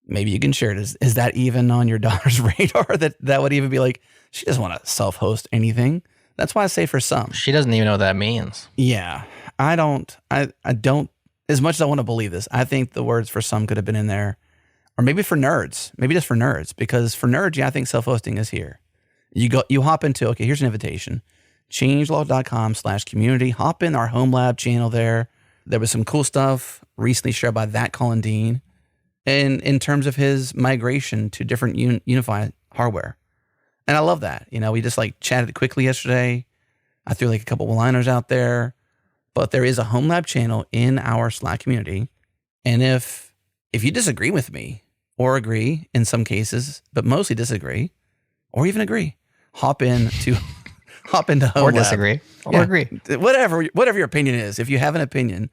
S2: Maybe you can share it. Is that even on your daughter's radar that would even be like, she doesn't want to self-host anything? That's why I say for some.
S4: She doesn't even know what that means.
S2: Yeah. I don't, as much as I want to believe this, I think the words for some could have been in there. Or maybe for nerds. Maybe just for nerds. Because for nerds, yeah, I think self-hosting is here. You hop into, okay, here's an invitation. Changelog.com/community. Hop in our home lab channel there. There was some cool stuff recently shared by that Colin Dean. And in terms of his migration to different unified hardware. And I love that. We just chatted quickly yesterday. I threw a couple one-liners out there. But there is a home lab channel in our Slack community. And if you disagree with me, or agree in some cases, but mostly disagree, or even agree, hop into home
S4: or
S2: lab.
S4: Disagree, or agree.
S2: Whatever your opinion is. If you have an opinion,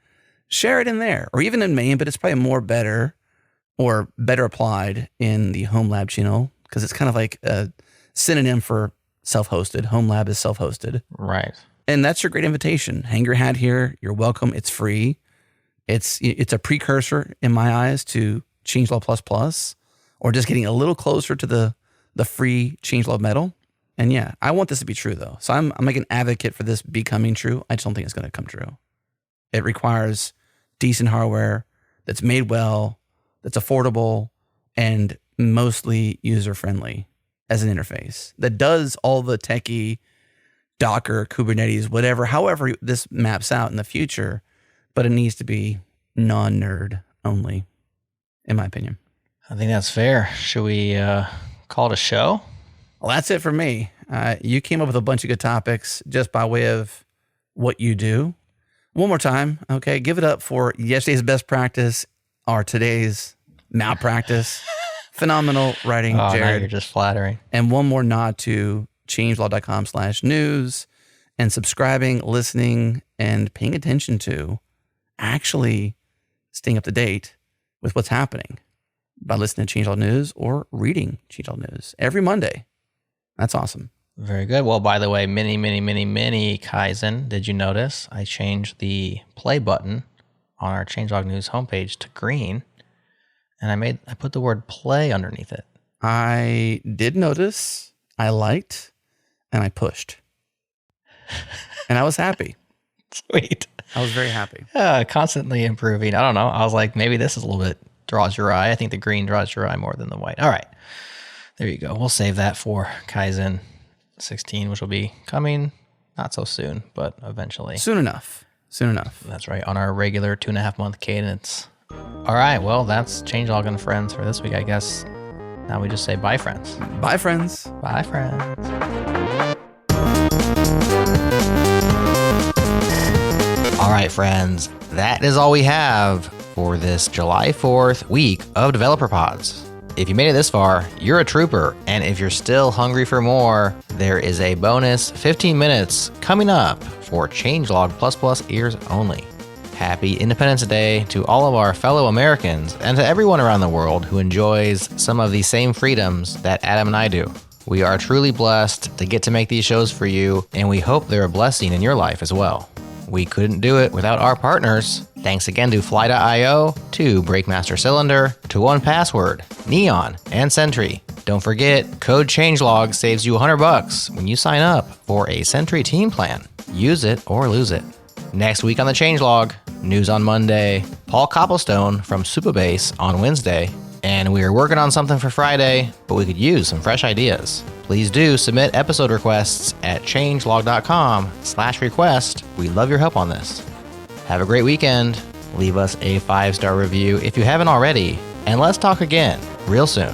S2: share it in there, or even in main, but it's probably better applied in the home lab channel, because it's kind of like a synonym for self-hosted. Home lab is self-hosted.
S4: Right.
S2: And that's your great invitation. Hang your hat here. You're welcome. It's free. It's a precursor in my eyes to Changelog++, or just getting a little closer to the free Changelog Metal. And yeah, I want this to be true though. So I'm like an advocate for this becoming true. I just don't think it's going to come true. It requires decent hardware that's made well, that's affordable, and mostly user-friendly as an interface that does all the techie Docker, Kubernetes, whatever, however this maps out in the future, but it needs to be non-nerd only, in my opinion.
S4: I think that's fair. Should we call it a show?
S2: Well, that's it for me. You came up with a bunch of good topics just by way of what you do. One more time, okay? Give it up for yesterday's best practice or today's malpractice. Phenomenal writing,
S4: Now
S2: Jerod.
S4: you're just flattering.
S2: And one more nod to changelog.com/news and subscribing, listening, and paying attention to actually staying up to date with what's happening by listening to Changelog News or reading Changelog News every Monday. That's awesome.
S4: Very good. Well, by the way, mini Kaizen, did you notice I changed the play button on our Changelog News homepage to green, and I put the word play underneath it.
S2: I did notice, I liked, and I pushed. And I was happy.
S4: Sweet.
S2: I was very happy.
S4: Constantly improving. I don't know. I was like, maybe this is a little bit draws your eye. I think the green draws your eye more than the white. All right. There you go. We'll save that for Kaizen 16, which will be coming not so soon, but eventually.
S2: Soon enough.
S4: That's right. On our regular 2.5 month cadence. All right. Well, that's Changelog and Friends for this week, I guess. Now we just say bye, friends.
S2: Bye, friends.
S4: Bye, friends. All right, friends. That is all we have for this July 4th week of Developer Pods. If you made it this far, you're a trooper. And if you're still hungry for more, there is a bonus 15 minutes coming up for Changelog++ ears only. Happy Independence Day to all of our fellow Americans and to everyone around the world who enjoys some of the same freedoms that Adam and I do. We are truly blessed to get to make these shows for you, and we hope they're a blessing in your life as well. We couldn't do it without our partners. Thanks again to Fly.io, to Breakmaster Cylinder, to 1Password, Neon, and Sentry. Don't forget, code Changelog saves you $100 when you sign up for a Sentry team plan. Use it or lose it. Next week on the Changelog, news on Monday, Paul Copplestone from Supabase on Wednesday, and we are working on something for Friday, but we could use some fresh ideas. Please do submit episode requests at changelog.com/request. We love your help on this. Have a great weekend. Leave us a 5-star review if you haven't already, and let's talk again real soon.